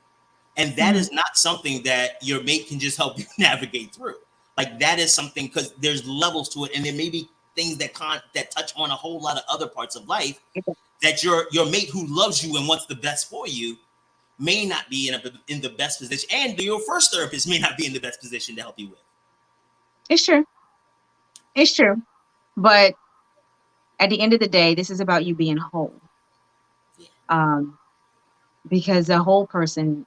And that Hmm. is not something that your mate can just help you navigate through. Like that is something, because there's levels to it, and there may be things that touch on a whole lot of other parts of life that your mate who loves you and wants the best for you may not be in the best position, and your first therapist may not be in the best position to help you with. It's true. It's true. But at the end of the day, this is about you being whole. Yeah. Um, because a whole person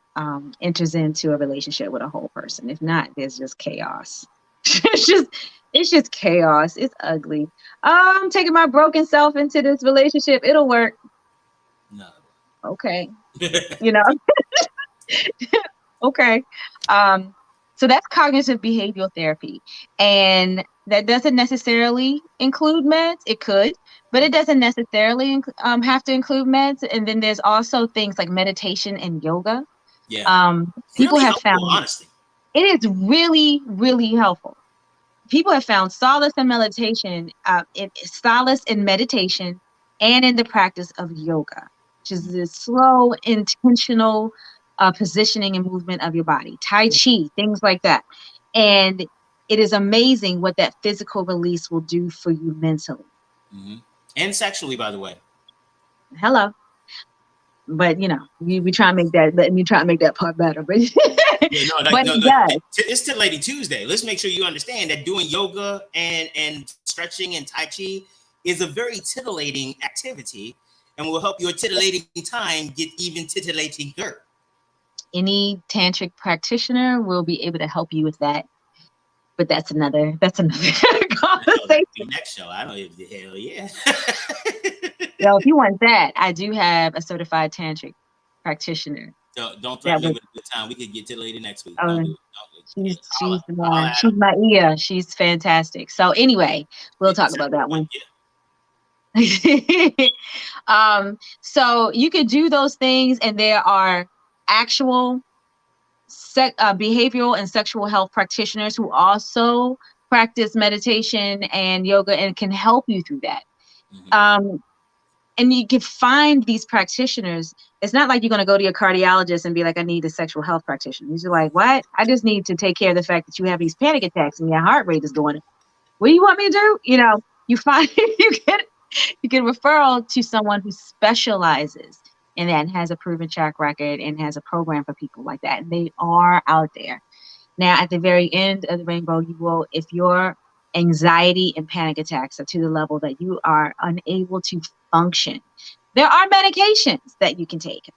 enters into a relationship with a whole person. If not, there's just chaos. it's just it's just chaos. It's ugly. I'm taking my broken self into this relationship. It'll work. No. Okay. You know, okay. Um, so that's cognitive behavioral therapy. And that doesn't necessarily include meds. It could, but it doesn't necessarily have to include meds. And then there's also things like meditation and yoga. Yeah. People Really have helpful, found honestly. it is really, really helpful. People have found solace in meditation, solace in meditation, and in the practice of yoga, which is this slow, intentional positioning and movement of your body, Tai Chi, things like that. And it is amazing what that physical release will do for you mentally. Mm-hmm. And sexually, by the way. Hello. But we try to make that. Let me try to make that part better. But Yeah, no, but no, it no. does. It's Titillating Tuesday. Let's make sure you understand that doing yoga and stretching and Tai Chi is a very titillating activity. and will help your titillating time get even titillating her. Any tantric practitioner will be able to help you with that. But that's another conversation. Next show, I don't even hell yeah. Yo, if you want that, I do have a certified tantric practitioner. Don't threaten me with a good time. We could get titillated next week. She's my ear. She's fantastic. So anyway, we'll talk about that one. So you could do those things, and there are actual behavioral and sexual health practitioners who also practice meditation and yoga and can help you through that. Mm-hmm. And you can find these practitioners. It's not like you're going to go to your cardiologist and be like, I need a sexual health practitioner. You're like, what? I just need to take care of the fact that you have these panic attacks and your heart rate is going up. What do you want me to do? You know, you find you get referral to someone who specializes in that and has a proven track record and has a program for people like that. And they are out there. Now, at the very end of the rainbow, you will, if your anxiety and panic attacks are to the level that you are unable to function, there are medications that you can take.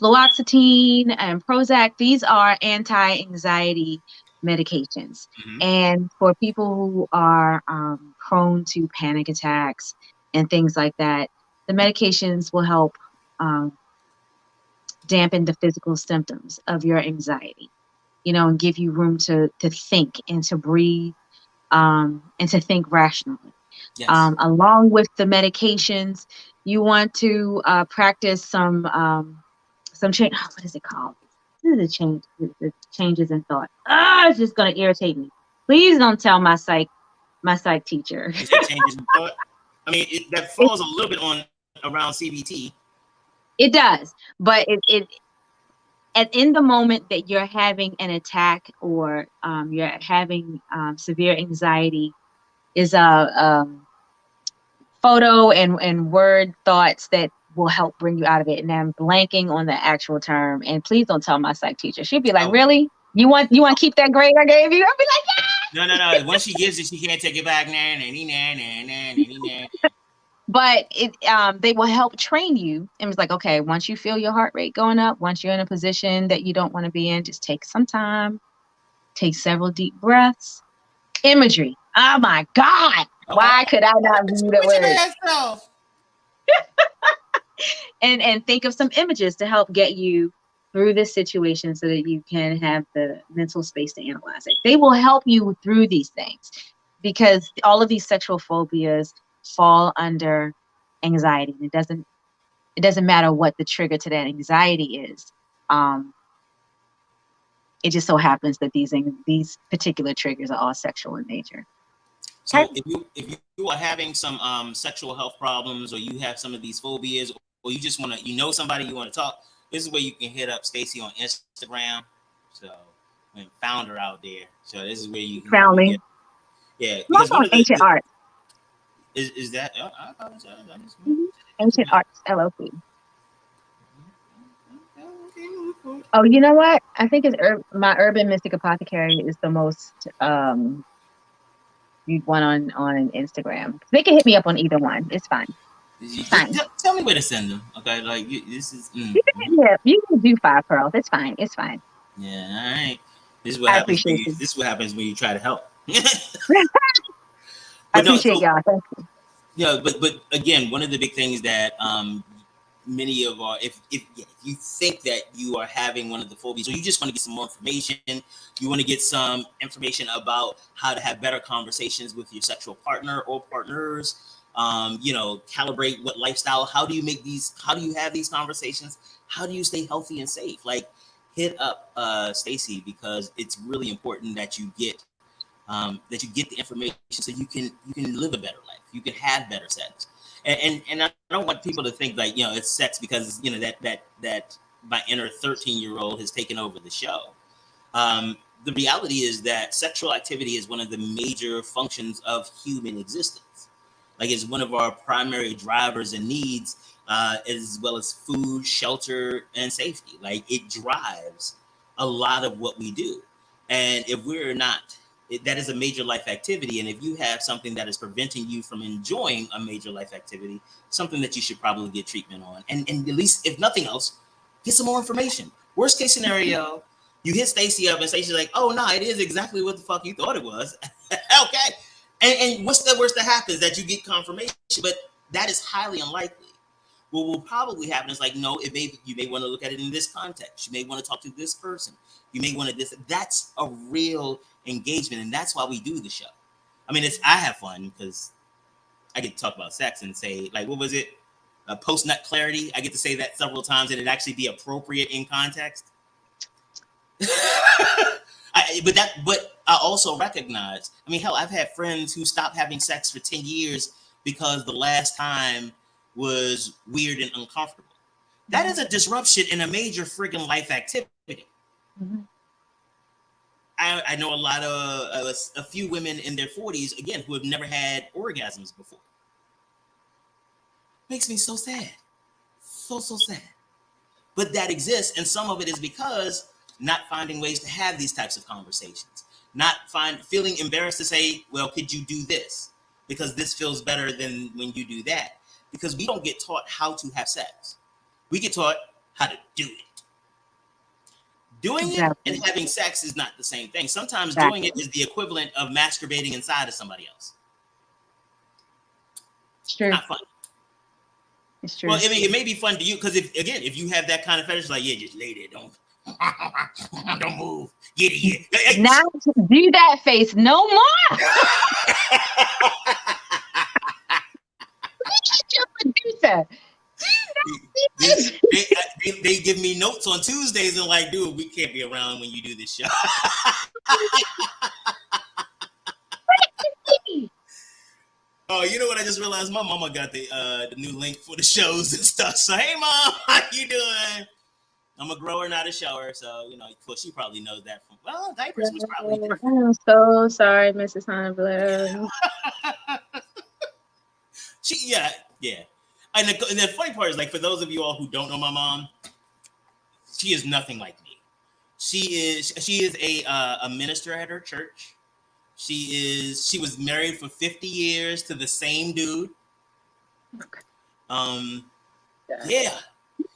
Fluoxetine and Prozac, these are anti-anxiety medications. Mm-hmm. And for people who are prone to panic attacks and things like that, the medications will help dampen the physical symptoms of your anxiety, you know, and give you room to think and to breathe and to think rationally. Yes. Along with the medications, you want to practice some change. What is it called? This is the changes in thought. It's just going to irritate me. Please don't tell my psych teacher. Changes in thought. I mean, that falls a little bit on around CBT. It does, but it in the moment that you're having an attack or you're having severe anxiety, is a photo and word thoughts that will help bring you out of it. And I'm blanking on the actual term. And please don't tell my psych teacher. She'd be like, "Really? You want to keep that grade I gave you?" I'd be like, "Yeah." No. Once she gives it, she can't take it back. But they will help train you. And it's like, okay, once you feel your heart rate going up, once you're in a position that you don't want to be in, just take some time, take several deep breaths. Imagery. Oh my God. Why could I not read that word? And think of some images to help get you through this situation so that you can have the mental space to analyze it. They will help you through these things because all of these sexual phobias fall under anxiety. It doesn't matter what the trigger to that anxiety is. It just so happens that these particular triggers are all sexual in nature. So if you are having some sexual health problems, or you have some of these phobias, or you just want to, somebody you want to talk, this is where you can hit up Stacey on Instagram. So and found her out there. So this is where you can found me. Yeah. Because on Ancient Art. Is that? Oh, I apologize. Ancient Arts LLC. Oh, you know what? I think it's my Urban Mystic Apothecary is the most viewed one on Instagram. They can hit me up on either one. It's fine. Tell me where to send them. Okay, like this is. You can do 5 pearls. It's fine. It's fine. Yeah, all right. This is what happens. This is what happens when you try to help. I appreciate y'all. Thank you. Yeah, but again, one of the big things that many of our, if you think that you are having one of the phobias, or you just want to get some more information, you want to get some information about how to have better conversations with your sexual partner or partners, calibrate what lifestyle, how do you have these conversations? How do you stay healthy and safe? Like, hit up Stacey, because it's really important that you get the information so you can live a better life. You can have better sex. And I don't want people to think like, it's sex because, that my inner 13-year-old has taken over the show. The reality is that sexual activity is one of the major functions of human existence. Like, it's one of our primary drivers and needs, as well as food, shelter, and safety. Like, it drives a lot of what we do. And if we're not that is a major life activity. And if you have something that is preventing you from enjoying a major life activity, something that you should probably get treatment on. And at least, if nothing else, get some more information. Worst case scenario, you hit Stacey up and Stacey's like, oh, no, it is exactly what the fuck you thought it was. Okay. And what's the worst that happens? That you get confirmation, but that is highly unlikely. What will probably happen is like, no, you may want to look at it in this context. You may want to talk to this person. You may want to this. That's a real engagement, and that's why we do the show. I mean, I have fun because I get to talk about sex and say, like, what was it? Post-nut clarity. I get to say that several times, and it actually be appropriate in context. But I also recognize. I mean, hell, I've had friends who stopped having sex for 10 years because the last time was weird and uncomfortable. That is a disruption in a major friggin' life activity. Mm-hmm. I know a few women in their 40s, again, who have never had orgasms before. Makes me so sad. So sad. But that exists, and some of it is because not finding ways to have these types of conversations. Feeling embarrassed to say, well, could you do this? Because this feels better than when you do that. Because we don't get taught how to have sex. We get taught how to do it. Doing it and having sex is not the same thing. Sometimes doing it is the equivalent of masturbating inside of somebody else. It's true. Not fun. It's true. Well, I mean, it may be fun to you because if you have that kind of fetish, like, yeah, just lay there, don't move. Get it. Now do that face no more. Your producer. They give me notes on Tuesdays and like, dude, we can't be around when you do this show. Oh, you know what? I just realized my mama got the new link for the shows and stuff. So, hey, Mom, how you doing? I'm a grower, not a shower. So, she probably knows that from, diapers was probably different. I'm so sorry, Mrs. Honeyblue. Yeah. And the funny part is, like, for those of you all who don't know my mom, she is nothing like me. She is a minister at her church. She was married for 50 years to the same dude. Okay. Yeah.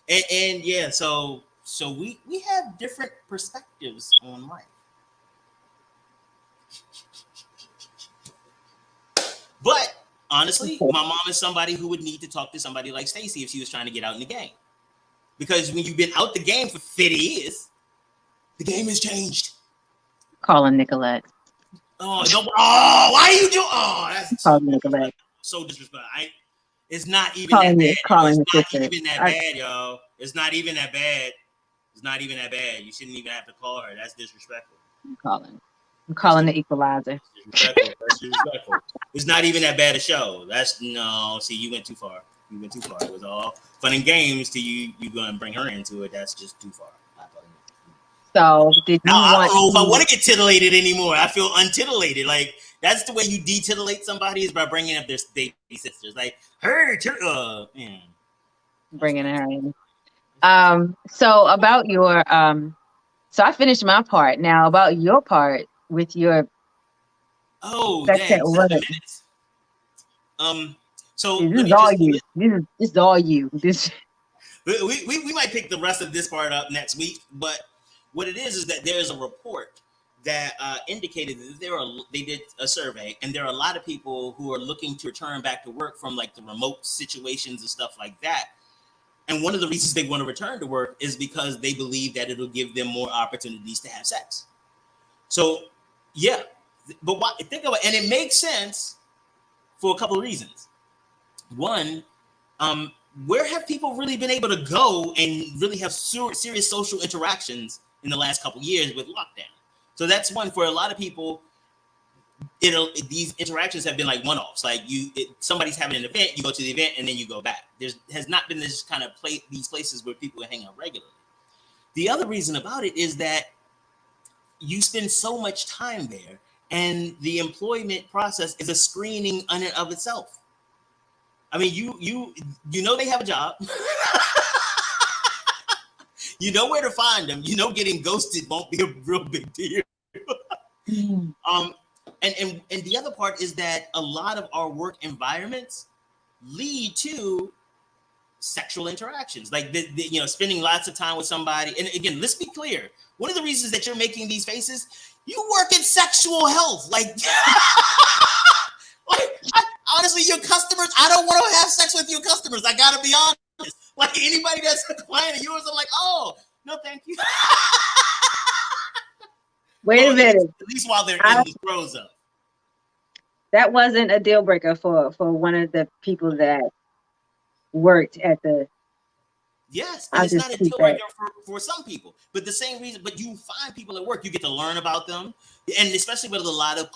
And yeah, so we have different perspectives on life. But honestly, my mom is somebody who would need to talk to somebody like Stacey if she was trying to get out in the game. Because when you've been out the game for 50 years, the game has changed. Calling Nicolette. Oh, no, why are you doing? Oh, that's Nicolette. So disrespectful. It's not even that bad. It's not even that bad, yo. It's not even that bad. It's not even that bad. You shouldn't even have to call her. That's disrespectful. I'm calling the equalizer. That's disrespectful. It's not even that bad a show. See, you went too far. It was all fun and games till you gonna bring her into it. That's just too far. So did you I don't know if I want to get titillated anymore. I feel untitillated. Like, that's the way you detitillate somebody, is by bringing up their baby sisters. Like, her, bringing her in. So about your so I finished my part. Now about your part with your dang, 7 minutes. So this is all you. This is all you. We might pick the rest of this part up next week, but what it is that there is a report that indicated that they did a survey, and there are a lot of people who are looking to return back to work from like the remote situations and stuff like that. And one of the reasons they want to return to work is because they believe that it'll give them more opportunities to have sex. So, yeah, but think about it, and it makes sense for a couple of reasons. One, where have people really been able to go and really have serious social interactions in the last couple of years with lockdown? So that's one. For a lot of people, these interactions have been like one-offs. Like somebody's having an event, you go to the event, and then you go back. Has not been this kind of these places where people hang out regularly. The other reason about it is that you spend so much time there, and the employment process is a screening in and of itself. I mean, you know they have a job. You know where to find them. You know getting ghosted won't be a real big deal. And the other part is that a lot of our work environments lead to sexual interactions, like spending lots of time with somebody. And again, let's be clear. One of the reasons that you're making these faces, you work in sexual health. Honestly, your customers, I don't want to have sex with your customers. I gotta be honest. Like anybody that's a client of yours, I'm like, oh, no, thank you. Wait a minute. At least while they're in the throes of. That wasn't a deal breaker for one of the people that worked at the. Yes, and it's not a deal breaker for some people, but the same reason. But you find people at work, you get to learn about them, and especially with a lot of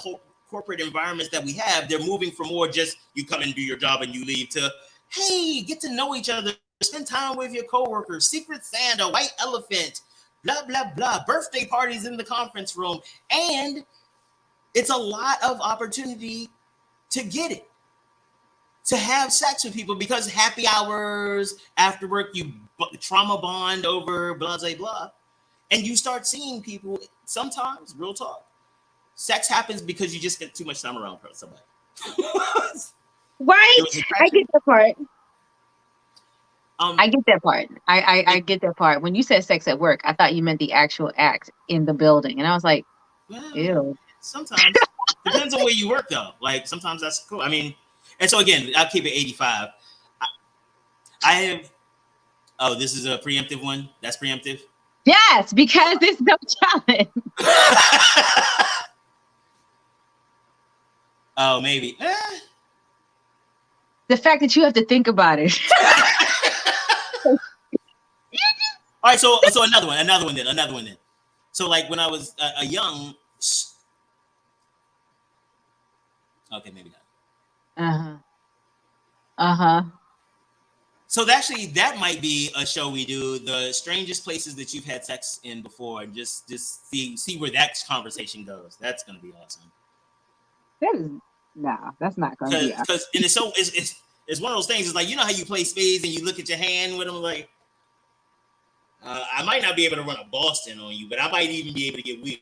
corporate environments that we have, they're moving from more just you come and do your job and you leave to, hey, get to know each other, spend time with your coworkers, Secret Santa, White Elephant, blah blah blah, birthday parties in the conference room, and it's a lot of opportunity to get it. To have sex with people because happy hours, after work, you trauma bond over blah, blah, blah. And you start seeing people, sometimes, real talk, sex happens because you just get too much time around somebody. Right? I get that part. I get that part. I get that part. When you said sex at work, I thought you meant the actual act in the building. And I was like, ew. Sometimes. Depends on where you work, though. Like, sometimes that's cool. I mean, and so again, I'll keep it 85. I have. Oh, this is a preemptive one. That's preemptive. Yes, because it's no challenge. Oh, maybe. The fact that you have to think about it. All right, so another one then. So like when I was a young. Okay, maybe not. So actually, that might be a show we do, the strangest places that you've had sex in before, and just see where that conversation goes. That's gonna be awesome. That's not gonna be awesome. Because and it's one of those things. It's like, you know how you play spades and you look at your hand with them, like I might not be able to run a Boston on you, but I might even be able to get wheels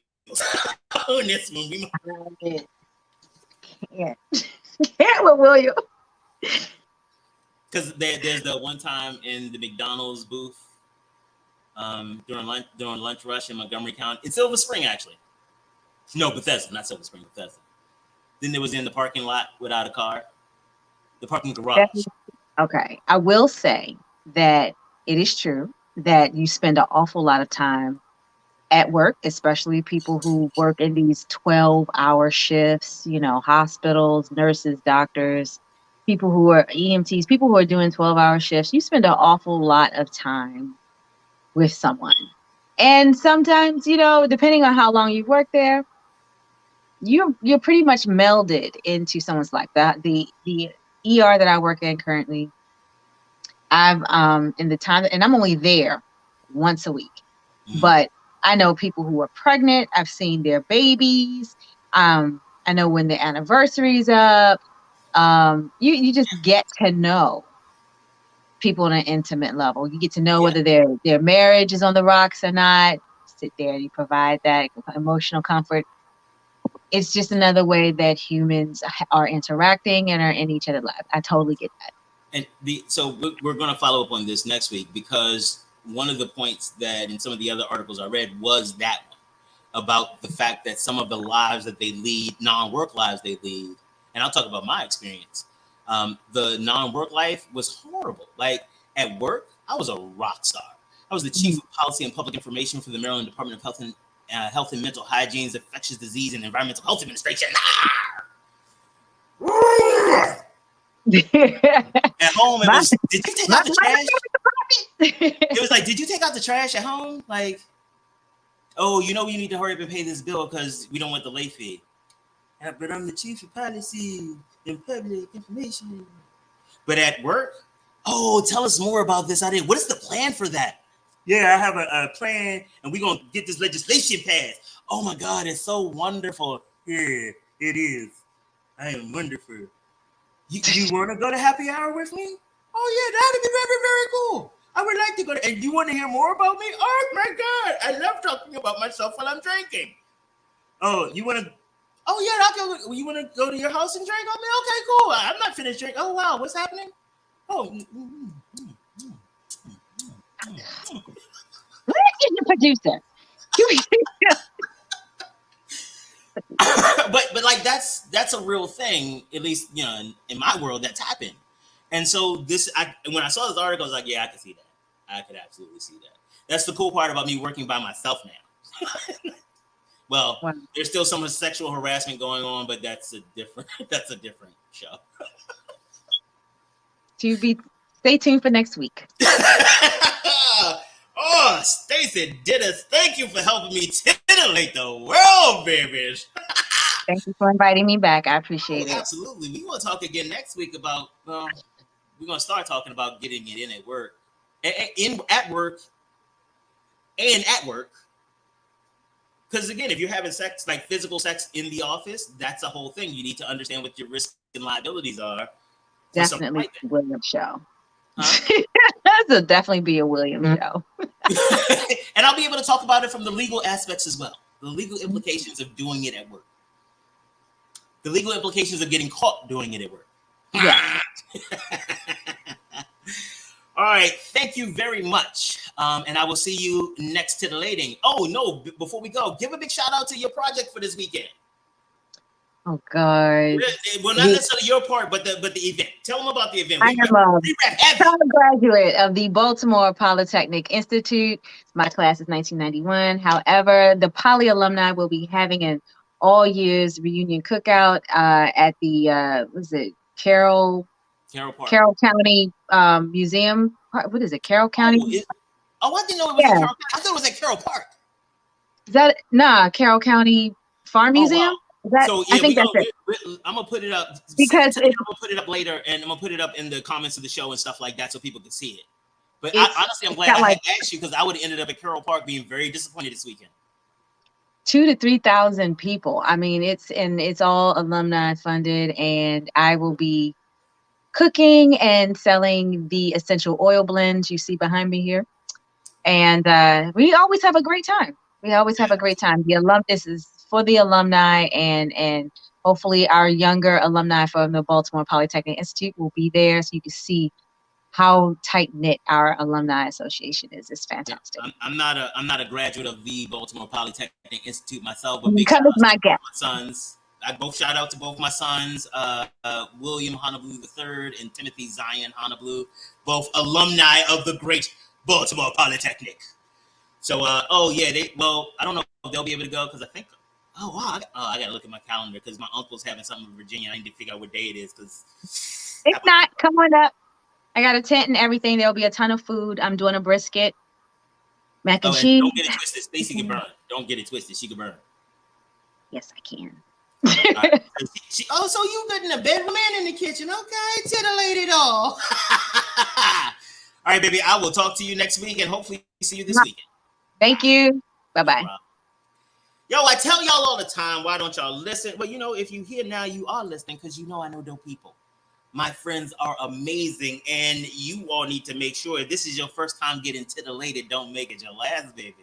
on this one. We might. Can't with William. Because there's the one time in the McDonald's booth during lunch rush in Montgomery County. It's Silver Spring, actually. No, Bethesda, not Silver Spring, Bethesda. Then there was in the parking lot without a car. The parking garage. Okay. I will say that it is true that you spend an awful lot of time at work, especially people who work in these 12-hour shifts, hospitals, nurses, doctors, people who are EMTs, people who are doing 12-hour shifts. You spend an awful lot of time with someone. And sometimes, depending on how long you've worked there, you're pretty much melded into someone's life. The ER that I work in currently, I've in the time, and I'm only there once a week, but I know people who are pregnant. I've seen their babies. I know when the anniversary's up. You just get to know people on an intimate level. You get to know whether their marriage is on the rocks or not. Sit there and you provide that emotional comfort. It's just another way that humans are interacting and are in each other's lives. I totally get that. And so we're going to follow up on this next week, because one of the points that in some of the other articles I read was that one about the fact that some of the lives that they lead, non-work lives they lead, and I'll talk about my experience. The non-work life was horrible. Like at work, I was a rock star. I was the chief of policy and public information for the Maryland Department of Health and Mental Hygiene, Infectious Disease, and Environmental Health Administration. At home, it was, did you take out the trash? It was like, did you take out the trash at home? Like, oh, you need to hurry up and pay this bill because we don't want the late fee. But I'm the chief of policy and public information. But at work, oh, tell us more about this idea. What is the plan for that? Yeah, I have a plan, and we're going to get this legislation passed. Oh, my God, it's so wonderful. Yeah, it is. I am wonderful. You want to go to happy hour with me? Oh, yeah, that'd be very, very cool. I would like to go to, and you want to hear more about me? Oh, my God, I love talking about myself while I'm drinking. Oh, you want to, Oh yeah, you want to go to your house and drink? I'm like, okay, cool. I'm not finished drinking. Oh wow, what's happening? Oh. Where is your producer? but like that's a real thing, at least in my world that's happened. And so when I saw this article, I was like, yeah, I can see that. I could absolutely see that. That's the cool part about me working by myself now. Well, wow. There's still some sexual harassment going on, but that's a different show. Stay tuned for next week. Oh, Stacey Dennis, thank you for helping me titillate the world, baby. Thank you for inviting me back. I appreciate it. Absolutely. We want to talk again next week about, we're going to start talking about getting it in at work. At work. Because again, if you're having sex, like physical sex in the office, that's a whole thing. You need to understand what your risks and liabilities are. Definitely like a William show. Huh? That'll definitely be a William show. And I'll be able to talk about it from the legal aspects as well. The legal implications of doing it at work. The legal implications of getting caught doing it at work. Yeah. All right. Thank you very much. And I will see you next Titillating. Oh, no. Before we go, give a big shout out to your project for this weekend. Oh, God. Well, not necessarily your part, but the event. Tell them about the event. I am a graduate of the Baltimore Polytechnic Institute. My class is 1991. However, the Poly alumni will be having an all years reunion cookout at the Carroll County Museum. What is it? Carroll County? I didn't know it was at Carroll County. I thought it was at Carroll Park. Is that Carroll County Farm Museum? Wow. I think that's it. I'm gonna put it up because I'm gonna put it up later, and I'm gonna put it up in the comments of the show and stuff like that, so people can see it. But honestly, I'm glad I had asked you, because I would have ended up at Carroll Park being very disappointed this weekend. 2,000 to 3,000 people. I mean, it's all alumni funded, and I will be cooking and selling the essential oil blends you see behind me here, and we always have a great time. This is for the alumni, and hopefully our younger alumni from the Baltimore Polytechnic Institute will be there, so you can see how tight knit our alumni association is. It's fantastic. Yeah, I'm not a graduate of the Baltimore Polytechnic Institute myself, but big shout out to my sons. I both shout out to both my sons, William Honolulu III and Timothy Zion Honolulu, both alumni of the great Baltimore Polytechnic. So, I don't know if they'll be able to go, because I think, I got to look at my calendar, because my uncle's having something in Virginia. I need to figure out what day it is. If not, come on up. I got a tent and everything. There'll be a ton of food. I'm doing a brisket, mac and cheese. Don't get it twisted. Stacey can burn. Don't get it twisted. She can burn. Yes, I can. Right. So you got in the bedroom and in the kitchen. Okay, titillate it all. All right, baby. I will talk to you next week, and hopefully see you this weekend. Thank you. Bye-bye. Yo, I tell y'all all the time, why don't y'all listen? Well, if you hear now, you are listening, because I know dope people. My friends are amazing, and you all need to make sure if this is your first time getting titillated, don't make it your last, baby.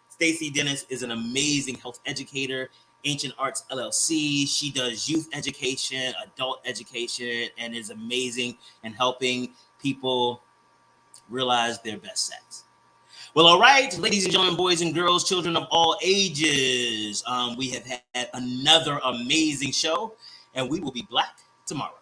Stacey Dennis is an amazing health educator, Ancient Arts LLC. She does youth education, adult education, and is amazing in helping people realize their best sex. Well, all right, ladies and gentlemen, boys and girls, children of all ages, we have had another amazing show, and we will be back tomorrow.